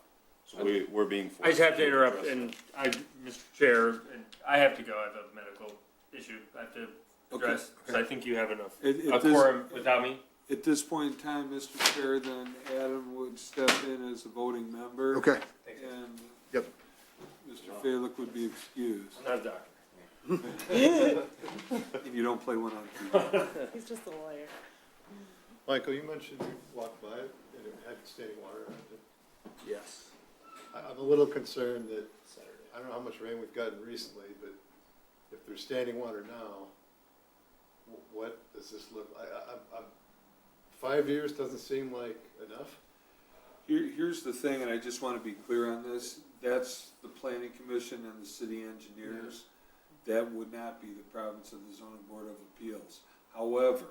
So we're being forced. I just have to interrupt, address and Mr. Chair, and I have to go, I have a medical issue I have to address, because I think you have enough, At a this- quorum without me. At this point in time, Mr. Chair, then Adam would step in as a voting member. Okay, And Yep. Mr. Falick would be excused. I'm not a doctor. And you don't play one on TV. He's just a lawyer. Michael, you mentioned you walked by it and it had standing water on it. Yes. I'm a little concerned that, I don't know how much rain we've gotten recently, but if there's standing water now, what does this look, 5 years doesn't seem like enough. Here's the thing, and I just want to be clear on this, that's the planning commission and the city engineers. That would not be the province of the zoning board of appeals. However,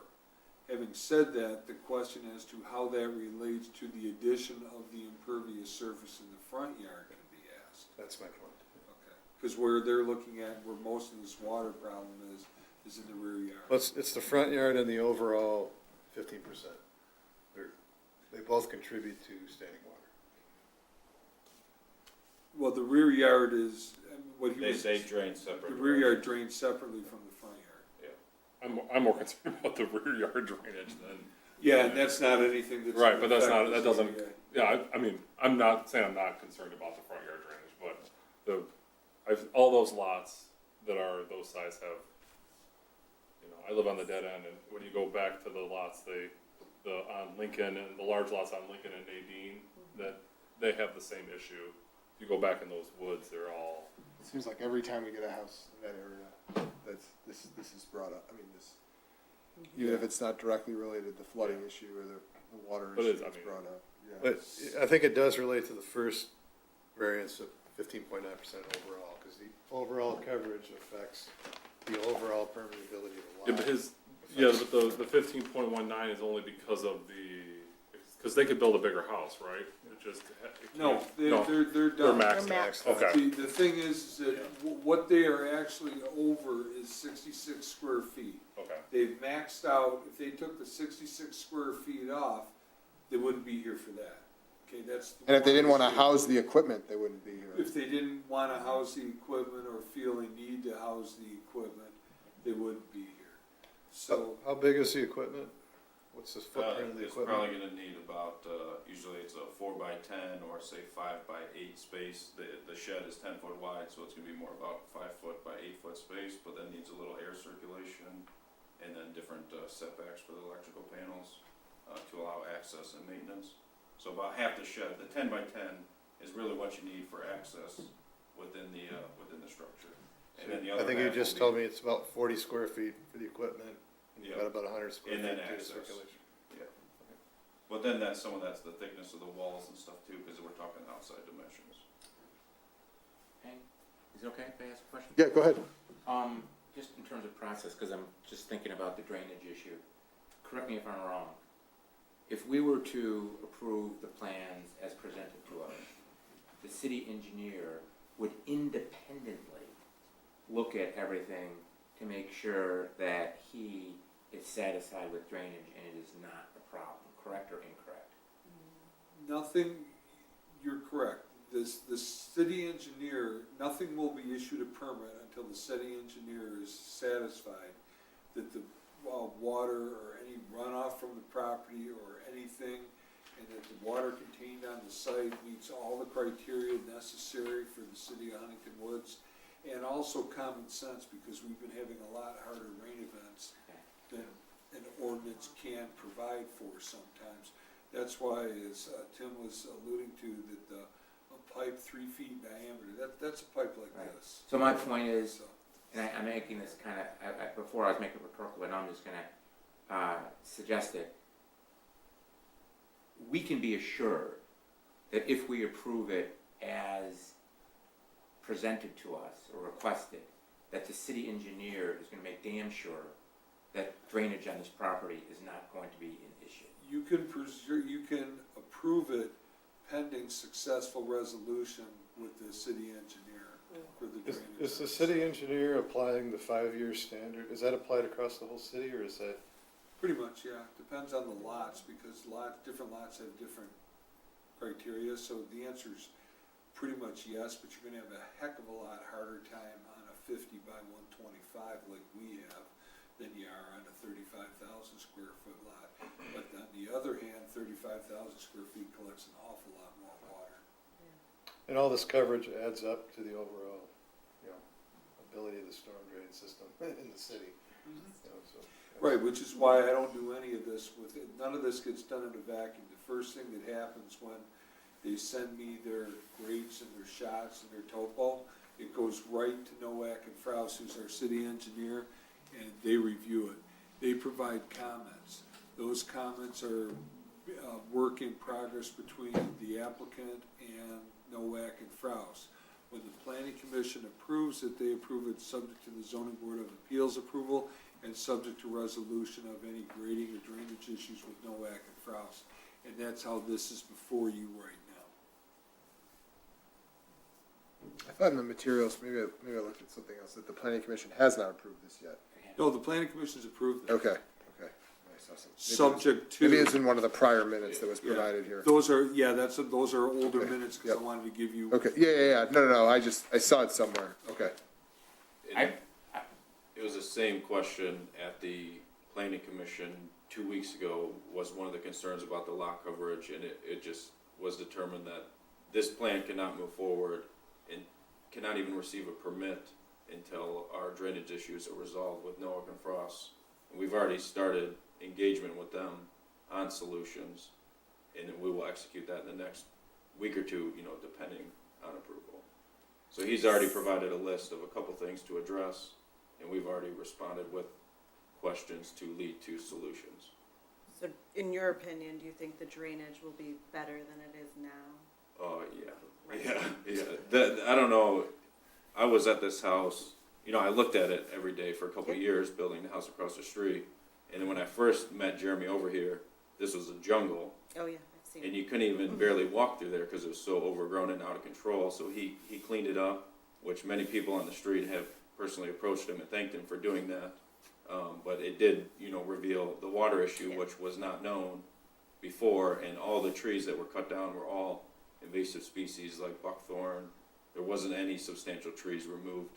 having said that, the question as to how that relates to the addition of the impervious surface in the front yard can be asked. That's my point. Okay. Because where they're looking at, where most of this water problem is in the rear yard. Well, it's the front yard and the overall 15%. They both contribute to standing water. Well, the rear yard is, what he They was, say drain separate. the rear yard drains separately from the front yard. I'm more concerned about the rear yard drainage than, Yeah, and that's not anything that's. right, but that's gonna not, that affect doesn't, the ZBA. Yeah, I mean, I'm not saying I'm not concerned about the front yard drainage, but all those lots that are those size have, you know, I live on the dead end, and when you go back to the lots, on Lincoln, and the large lots on Lincoln and Nadine, that they have the same issue. If you go back in those woods, they're all, It seems like every time we get a house in that area, this is brought up. I mean, even if it's not directly related to the flooding issue or the water But issue, it's, I it's mean- brought up. Yeah. But I think it does relate to the first variance of 15.9% overall, because the overall coverage affects the overall permeability of the yeah, lot. but the 15.19 is only because of because they could build a bigger house, right? It just, No, they're They're done. maxed They're out. maxed Okay. The thing is that what they are actually over is 66 square feet. Okay. They've maxed out, if they took the 66 square feet off, they wouldn't be here for that. Okay, that's. the And if they didn't one want to issue. house the equipment, they wouldn't be here. If they didn't want to house the equipment or feel a need to house the equipment, they wouldn't be here. So, How big is the equipment? What's the footprint of the It's probably equipment? gonna need about, usually it's a 4x10 or say 5x8 space. The shed is 10 foot wide, so it's gonna be more about 5 foot by 8 foot space, but then needs a little air circulation and then different setbacks for the electrical panels, to allow access and maintenance. So about half the shed, the 10x10 is really what you need for access within the structure. And then the other I think you half will just be- told me it's about 40 square feet for the equipment, and you've Yeah. got about 100 square And feet then to the access. circulation. Yeah. But then that's the thickness of the walls and stuff too, because we're talking outside dimensions. Okay, is it okay if I ask a question? Yeah, go ahead. Just in terms of process, because I'm just thinking about the drainage issue. Correct me if I'm wrong. If we were to approve the plans as presented to us, the city engineer would independently look at everything to make sure that he is satisfied with drainage and it is not a problem, correct or incorrect? nothing, you're correct. The city engineer, nothing will be issued a permit until the city engineer is satisfied that the water or any runoff from the property or anything, and that the water contained on the site meets all the criteria necessary for the city of Huntington Woods, and also common sense, because we've been having a lot harder rain events than an ordinance can provide for sometimes. That's why, as Tim was alluding to, that a pipe 3 feet in diameter, that's a pipe like Right. this. So my point is, So, and I'm making this kind of, before I was making it rhetorical, but now I'm just gonna suggest it. We can be assured that if we approve it as presented to us or requested, that the city engineer is gonna make damn sure that drainage on this property is not going to be an issue. you can approve it pending successful resolution with the city engineer for the drainage. Is the city engineer applying the 5-year standard? Is that applied across the whole city, or is that? Pretty much, yeah. Depends on the lots, because different lots have different criteria, so the answer is pretty much yes, but you're gonna have a heck of a lot harder time on a 50 by 125 like we have than you are on a 35,000 square foot lot. But on the other hand, 35,000 square feet collects an awful lot more water. And all this coverage adds up to the overall, ability of the storm drain system in the city. So. Right, which is why I don't do any of this with it. None of this gets done in a vacuum. The first thing that happens when they send me their grades and their shots and their topo, it goes right to Nowak and Frous, who's our city engineer, and they review it. They provide comments. Those comments are work in progress between the applicant and Nowak and Frous. When the planning commission approves it, they approve it subject to the zoning board of appeals approval and subject to resolution of any grading or drainage issues with Nowak and Frous. And that's how this is before you right now. I thought in the materials, maybe I looked at something else, that the planning commission has not approved this yet. No, the planning commission's approved it. Okay. I saw some. Subject to. Maybe it's in one of the prior minutes that was Yeah. provided here. Those are, those are older Okay. minutes, because I Yep. wanted to give you. Okay, yeah, no, I saw it somewhere, okay. It was the same question at the planning commission 2 weeks ago, was one of the concerns about the lot coverage, and it just, was determined that this plan cannot move forward and cannot even receive a permit until our drainage issues are resolved with Noah and Frost. And we've already started engagement with them on solutions, and we will execute that in the next week or two, you know, depending on approval. So he's already provided a list of a couple things to address, and we've already responded with questions to lead to solutions. So in your opinion, do you think the drainage will be better than it is now? Oh, yeah. I don't know. I was at this house, you know, I looked at it every day for a couple of years, building the house across the street. And then when I first met Jeremy over here, this was a jungle. Oh, yeah, I've seen And it. you couldn't even barely walk through there because it was so overgrown and out of control. So he cleaned it up, which many people on the street have personally approached him and thanked him for doing that. But it did, you know, reveal the water issue, Yeah. which was not known before. And all the trees that were cut down were all invasive species like buckthorn. There wasn't any substantial trees removed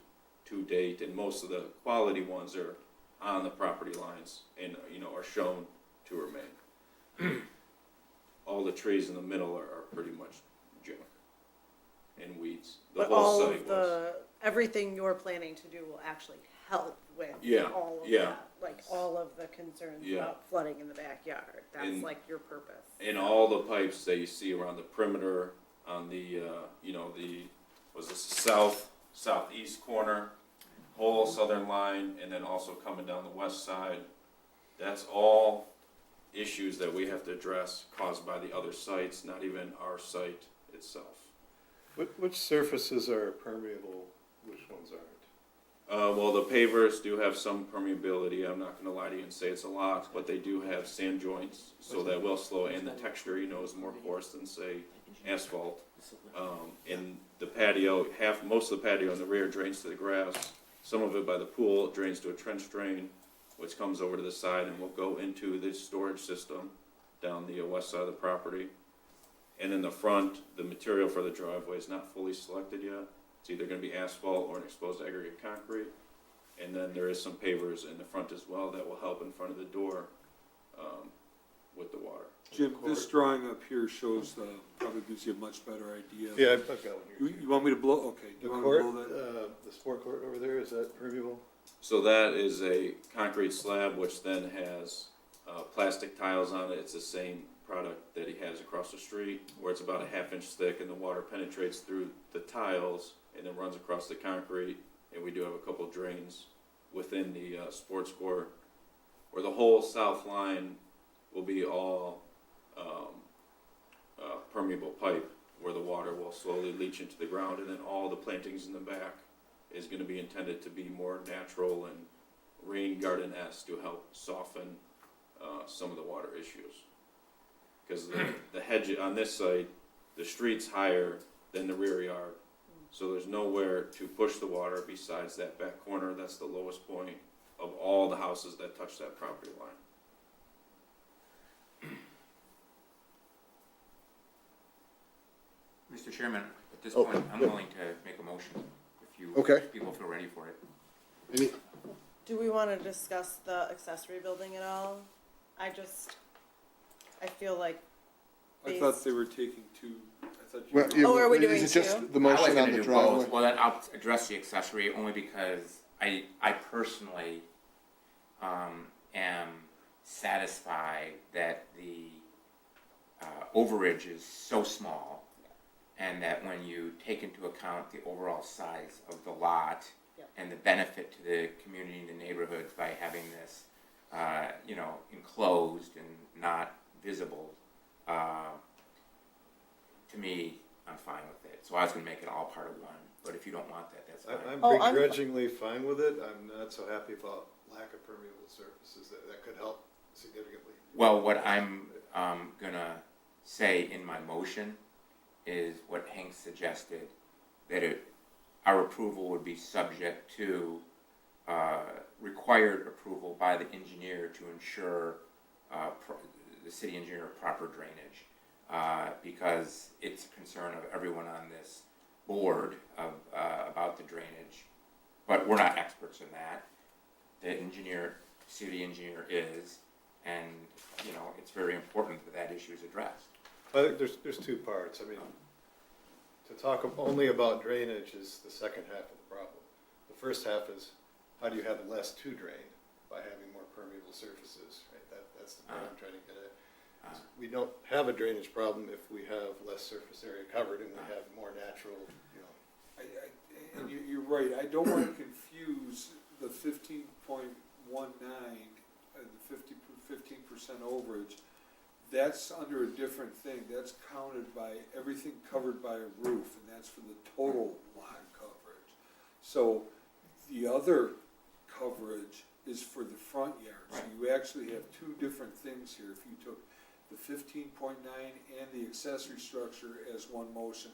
to date, and most of the quality ones are on the property lines and, you know, are shown to remain. All the trees in the middle are pretty much junk and weeds. The But whole all site of was. everything you're planning to do will actually help with Yeah, all of yeah. that. Like all of the concerns Yeah. about flooding in the backyard. That's And- like your purpose. And all the pipes that you see around the perimeter on the, you know, was this the southeast corner, whole southern line, and then also coming down the west side. That's all issues that we have to address caused by the other sites, not even our site itself. Which surfaces are permeable, which ones aren't? Well, the pavers do have some permeability. I'm not gonna lie to you and say it's a lot, but they do have sand joints, so that will slow, and the texture, you know, is more porous than, say, asphalt. In the patio, most of the patio in the rear drains to the grass. Some of it by the pool drains to a trench drain, which comes over to the side and will go into the storage system down the west side of the property. And in the front, the material for the driveway is not fully selected yet. It's either gonna be asphalt or an exposed aggregate concrete. And then there is some pavers in the front as well that will help in front of the door, with the water. Jim, this drawing up here shows, probably gives you a much better idea. Yeah, I've got one You, here. you want me to blow, okay, do The you want me court, to blow that? the sport court over there, is that permeable? So that is a concrete slab which then has plastic tiles on it. It's the same product that he has across the street, where it's about a half-inch thick, and the water penetrates through the tiles and then runs across the concrete. And we do have a couple drains within the sports court, where the whole south line will be all permeable pipe, where the water will slowly leach into the ground, and then all the plantings in the back is going to be intended to be more natural and rain garden-esque to help soften some of the water issues. Because the hedge on this site, the street's higher than the rear yard, so there's nowhere to push the water besides that back corner. That's the lowest point of all the houses that touch that property line. Mr. Chairman, at this Oh, point, I'm yeah. willing to make a motion Okay. if people feel ready for it. Any, Do we want to discuss the accessory building at all? I feel like. I thought they were taking two, I thought you well, were. yeah, Oh, are we is doing it just two? the I was motion gonna on the do driveway? both. Well, then I'll address the accessory only because I personally am satisfied that the overage is so small, and that when you take into account the overall size of the lot Yep. and the benefit to the community and the neighborhoods by having this, enclosed and not visible, to me, I'm fine with it. So I was gonna make it all part of one, but if you don't want that, that's fine. I'm Oh, I'm- begrudgingly fine with it. I'm not so happy about lack of permeable surfaces. That could help significantly. Well, what I'm gonna say in my motion is what Hank suggested, that our approval would be subject to required approval by the engineer to ensure the city engineer proper drainage, because it's a concern of everyone on this board about the drainage, but we're not experts in that. The city engineer is, and, it's very important that that issue is addressed. I think there's two parts. I mean, to talk only about drainage is the second half of the problem. The first half is, how do you have less to drain by having more permeable surfaces, right? That's the point I'm trying to get at. We don't have a drainage problem if we have less surface area covered and we have more natural, you know. And you're right, I don't want to confuse the 15.19, the 15% overage. That's under a different thing, that's counted by everything covered by a roof, and that's for the total lot coverage. So the other coverage is for the front yard, so you actually have two different things here. If you took the 15.9 and the accessory structure as one motion,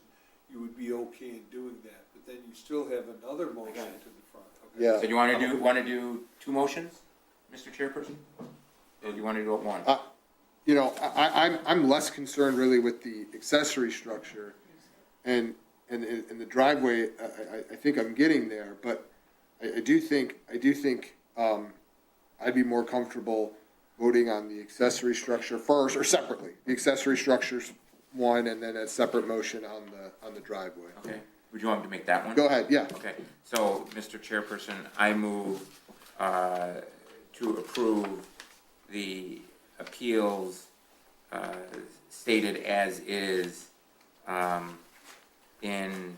you would be okay in doing that, but then you still have another motion to the front. Okay. Yeah. So you wanna do two motions, Mr. Chairperson? Or do you wanna do it one? You know, I'm less concerned really with the accessory structure and the driveway. I think I'm getting there, but I do think I'd be more comfortable voting on the accessory structure first or separately. The accessory structure's one, and then a separate motion on the driveway. Okay, would you want me to make that one? Go ahead, yeah. Okay, so, Mr. Chairperson, I move to approve the appeals stated as is in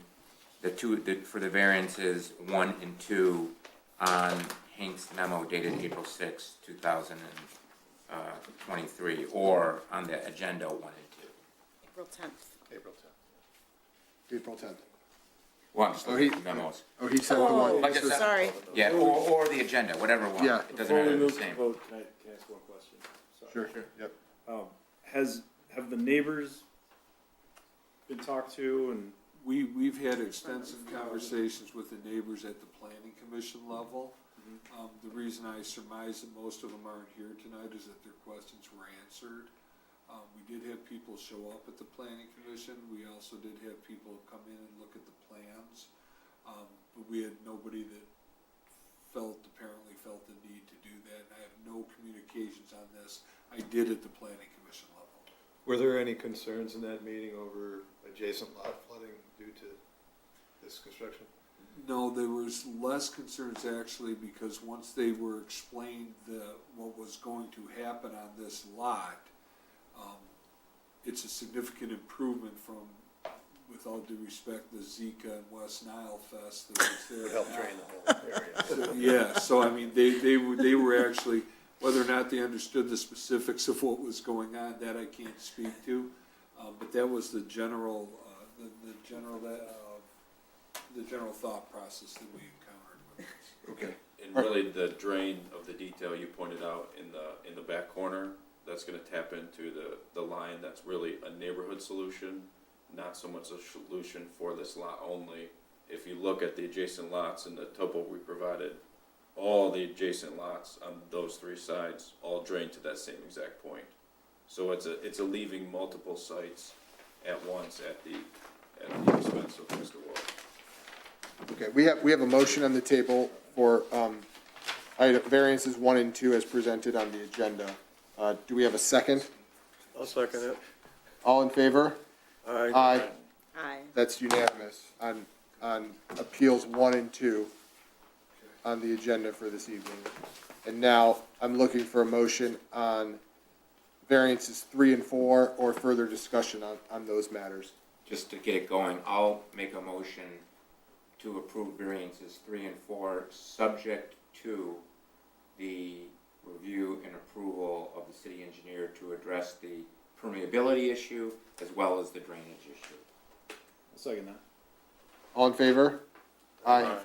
for the variances 1 and 2 on Hank's memo dated April 6, 2023, or on the agenda 1 and 2. April 10th. April 10th. April 10th. Well, I'm just looking at the memos. Oh, he sent the one. Like I said- Sorry. Yeah, or the agenda, whatever one. Yeah. It doesn't Before we matter, move the to same. vote, can I ask one question? Sorry. Sure, yep. Have the neighbors been talked to and? We've had extensive conversations with the neighbors at the planning commission level. The reason I surmise that most of them aren't here tonight is that their questions were answered. We did have people show up at the planning commission. We also did have people come in and look at the plans. But we had nobody that apparently felt the need to do that. And I have no communications on this. I did at the planning commission level. Were there any concerns in that meeting over adjacent lot flooding due to this construction? No, there was less concerns actually, because once they were explained what was going to happen on this lot, it's a significant improvement from, with all due respect, the Zika and West Nile Fest that was there. Would help drain the whole area. So, yeah, so I mean, they were actually, whether or not they understood the specifics of what was going on, that I can't speak to. But that was the general thought process that we encountered with this. Okay. And really, the drain of the detail you pointed out in the back corner, that's gonna tap into the line that's really a neighborhood solution, not so much a solution for this lot only. If you look at the adjacent lots in the topo we provided, all the adjacent lots on those three sides all drain to that same exact point. So it's a leaving multiple sites at once at the expense of Mr. Wall. Okay, we have a motion on the table for variances 1 and 2 as presented on the agenda. Do we have a second? I'll second it. All in favor? Aye. Aye. That's unanimous on appeals 1 and 2 on the agenda for this evening. And now I'm looking for a motion on variances 3 and 4 or further discussion on those matters. Just to get it going, I'll make a motion to approve variances 3 and 4, subject to the review and approval of the city engineer to address the permeability issue as well as the drainage issue. I'll second that. All in favor? Aye.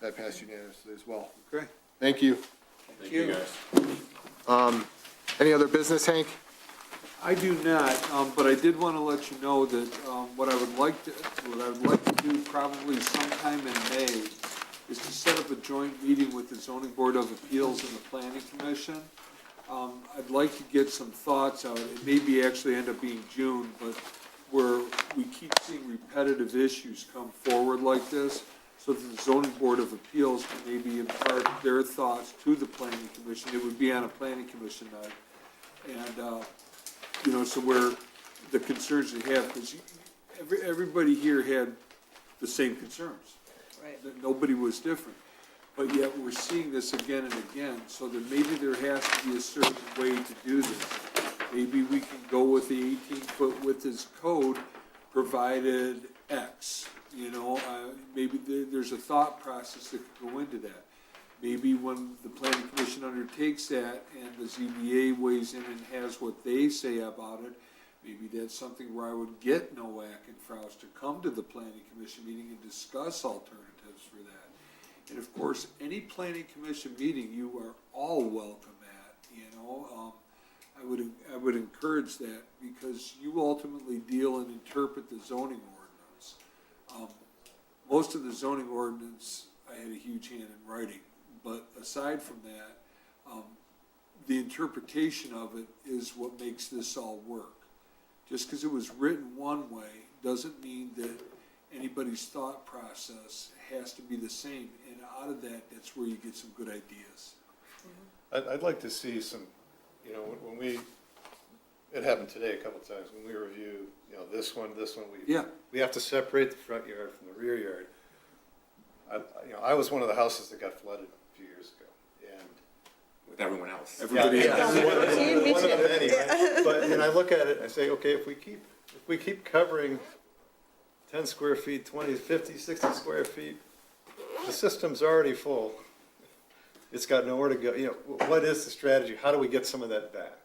That passed unanimously as well. Okay. Thank you. Thank you guys. Any other business, Hank? I do not, but I did want to let you know that what I would like to do probably sometime in May is to set up a joint meeting with the Zoning Board of Appeals and the Planning Commission. I'd like to get some thoughts out. It may be actually end up being June, but where we keep seeing repetitive issues come forward like this, so that the Zoning Board of Appeals can maybe impart their thoughts to the Planning Commission. It would be on a Planning Commission night. And, so where the concerns they have, because everybody here had the same concerns. Right. That nobody was different. But yet we're seeing this again and again, so that maybe there has to be a certain way to do this. Maybe we can go with the 18-foot width as code, provided X, you know, maybe there's a thought process that could go into that. Maybe when the planning commission undertakes that and the ZBA weighs in and has what they say about it, maybe that's something where I would get Nowak and Frous to come to the planning commission meeting and discuss alternatives for that. And of course, any planning commission meeting you are all welcome at, you know. I would encourage that because you ultimately deal and interpret the zoning ordinance. Most of the zoning ordinance, I had a huge hand in writing, but aside from that, the interpretation of it is what makes this all work. Just because it was written one way doesn't mean that anybody's thought process has to be the same. And out of that, that's where you get some good ideas. I'd like to see some, you know, when we, it happened today a couple of times, when we review, you know, this one, we have to separate the front yard from the rear yard. I was one of the houses that got flooded a few years ago, and with everyone else. Everybody yeah, else. one of the many, right? But, and I look at it and I say, okay, if we keep covering 10 square feet, 20, 50, 60 square feet, the system's already full. It's got nowhere to go. You know, what is the strategy? How do we get some of that back?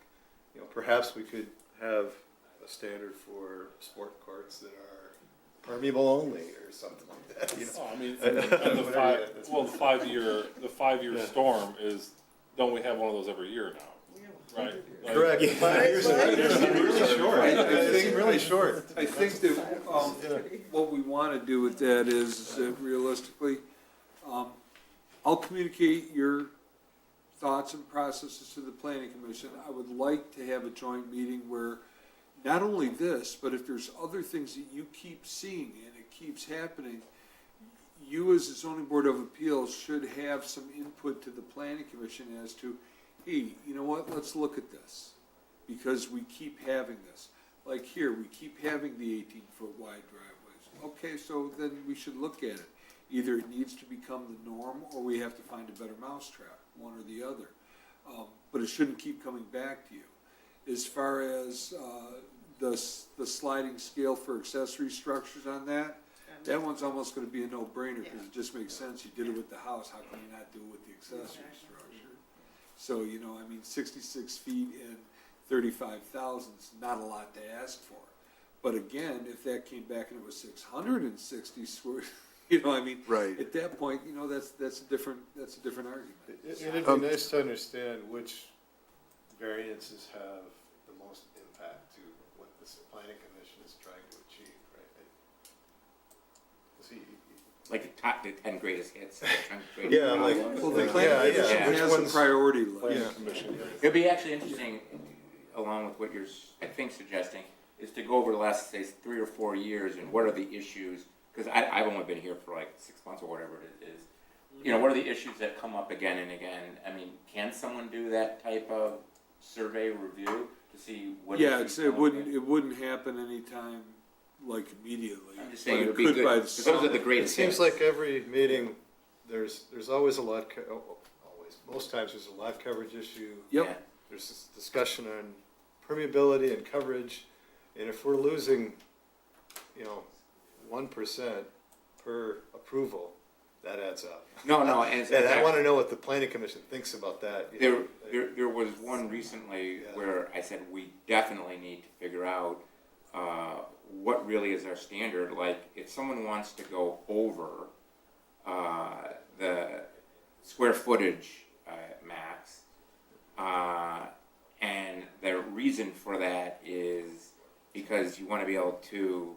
You know, perhaps we could have a standard for sport courts that are permeable only or something like that, you know? Oh, I mean, and the 5-year storm is, don't we have one of those every year now? Right? Like, Correct. 5 years is really short. It's really short. I think that, what we want to do with that is realistically, I'll communicate your thoughts and processes to the planning commission. I would like to have a joint meeting where not only this, but if there's other things that you keep seeing and it keeps happening, you as the zoning board of appeals should have some input to the planning commission as to, hey, you know what, let's look at this. Because we keep having this. Like here, we keep having the 18-foot wide driveways. Okay, so then we should look at it. Either it needs to become the norm or we have to find a better mousetrap, one or the other. But it shouldn't keep coming back to you. As far as the sliding scale for accessory structures on that, that one's almost gonna be a no-brainer because it just makes sense. You did it with the house, how can you not do it with the accessory structure? So, you know, I mean, 66 feet and 35,000 is not a lot to ask for. But again, if that came back and it was 660 square, you know, I mean, Right. at that point, you know, that's a different argument. It'd be nice to understand which variances have the most impact to what the planning commission is trying to achieve, right? See, Like the 10 greatest hits. yeah, like, Well, the yeah, planning yeah, commission which has a ones- priority list. Yeah. It'd be actually interesting, along with what you're, I think, suggesting, is to go over the last, say, 3 or 4 years and what are the issues, because I've only been here for like 6 months or whatever it is. You know, what are the issues that come up again and again? I mean, can someone do that type of survey review to see what? Yeah, issues it come up wouldn't, again? it wouldn't happen anytime, like immediately. I'm just but saying it would be could good, by the because those are the summer. It greatest seems hits. like every meeting, there's always a lot, most times there's a lot coverage issue. Yep. Yeah. There's this discussion on permeability and coverage, and if we're losing, you know, 1% per approval, that adds up. No, and And I wanna know what the planning commission thinks about that. you know. There was one recently where I said we definitely need to figure out what really is our standard. Like, if someone wants to go over the square footage max, and the reason for that is because you want to be able to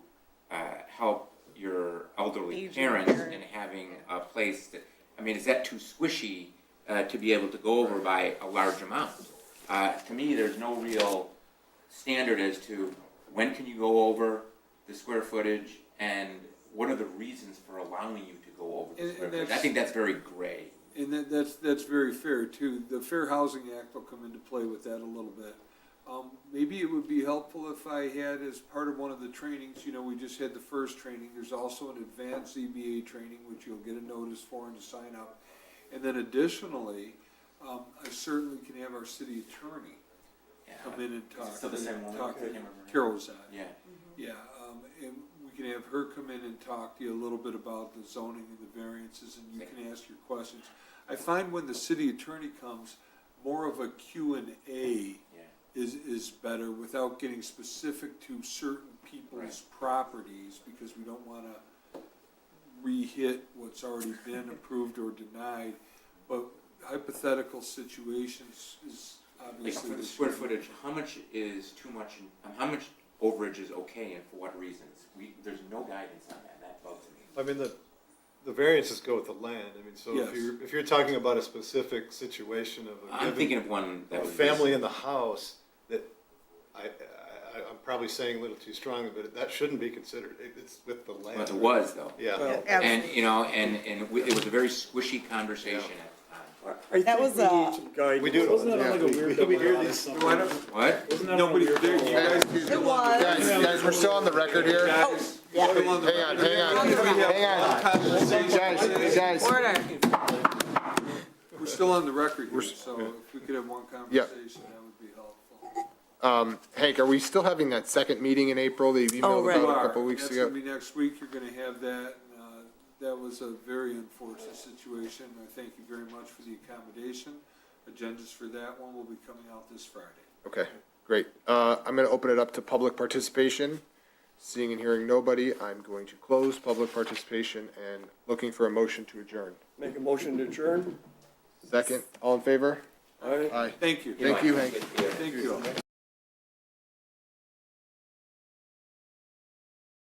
help your elderly Aging parents parent. in having a place that, I mean, is that too squishy to be able to go over by a large amount? To me, there's no real standard as to when can you go over the square footage and what are the reasons for allowing you to go over the And square footage. I that's- think that's very gray. And that's very fair too. The Fair Housing Act will come into play with that a little bit. Maybe it would be helpful if I had, as part of one of the trainings, we just had the first training, there's also an advanced ZBA training, which you'll get a notice for and to sign up. And then additionally, I certainly can have our city attorney come in and talk. Still the same one? Talk I can't remember. Carol Zad. Yeah. Yeah, and we can have her come in and talk to you a little bit about the zoning and the variances, and you can ask your questions. I find when the city attorney comes, more of a Q&A is better without getting specific to certain people's properties, because we don't wanna re-hit what's already been approved or denied. But hypothetical situations is Like obviously. for the square footage, how much is too much, how much overage is okay and for what reasons? There's no guidance on that, and that bugs me. I mean, the variances go with the land. I mean, so Yes. if you're talking about a specific situation of a I'm given thinking of one that a was. family in the house, that I'm probably saying a little too strongly, but that shouldn't be considered. It's with the land. But it was though. Yeah. And, it was a very squishy conversation at the time. I That think was, we need some guidance. we do. Wasn't that Yeah. like a weird We hear double these- line? Why don't- What? Wasn't that Nobody, on a weird there, double you line? guys. It was. Guys, we're still on the record here. Yeah. Hang on, guys. We're still on the record here, so if we could have one conversation, that would be helpful. Hank, are we still having that second meeting in April that you emailed right. about a couple weeks That's ago? gonna be next week, you're gonna have that, and, that was a very unfortunate situation. I thank you very much for the accommodation. Agendas for that one will be coming out this Friday. Okay, great. I'm gonna open it up to public participation. Seeing and hearing nobody, I'm going to close public participation and looking for a motion to adjourn. Make a motion to adjourn? Second, all in favor? Aye. Aye. Thank you. Thank you, Hank. Thank you.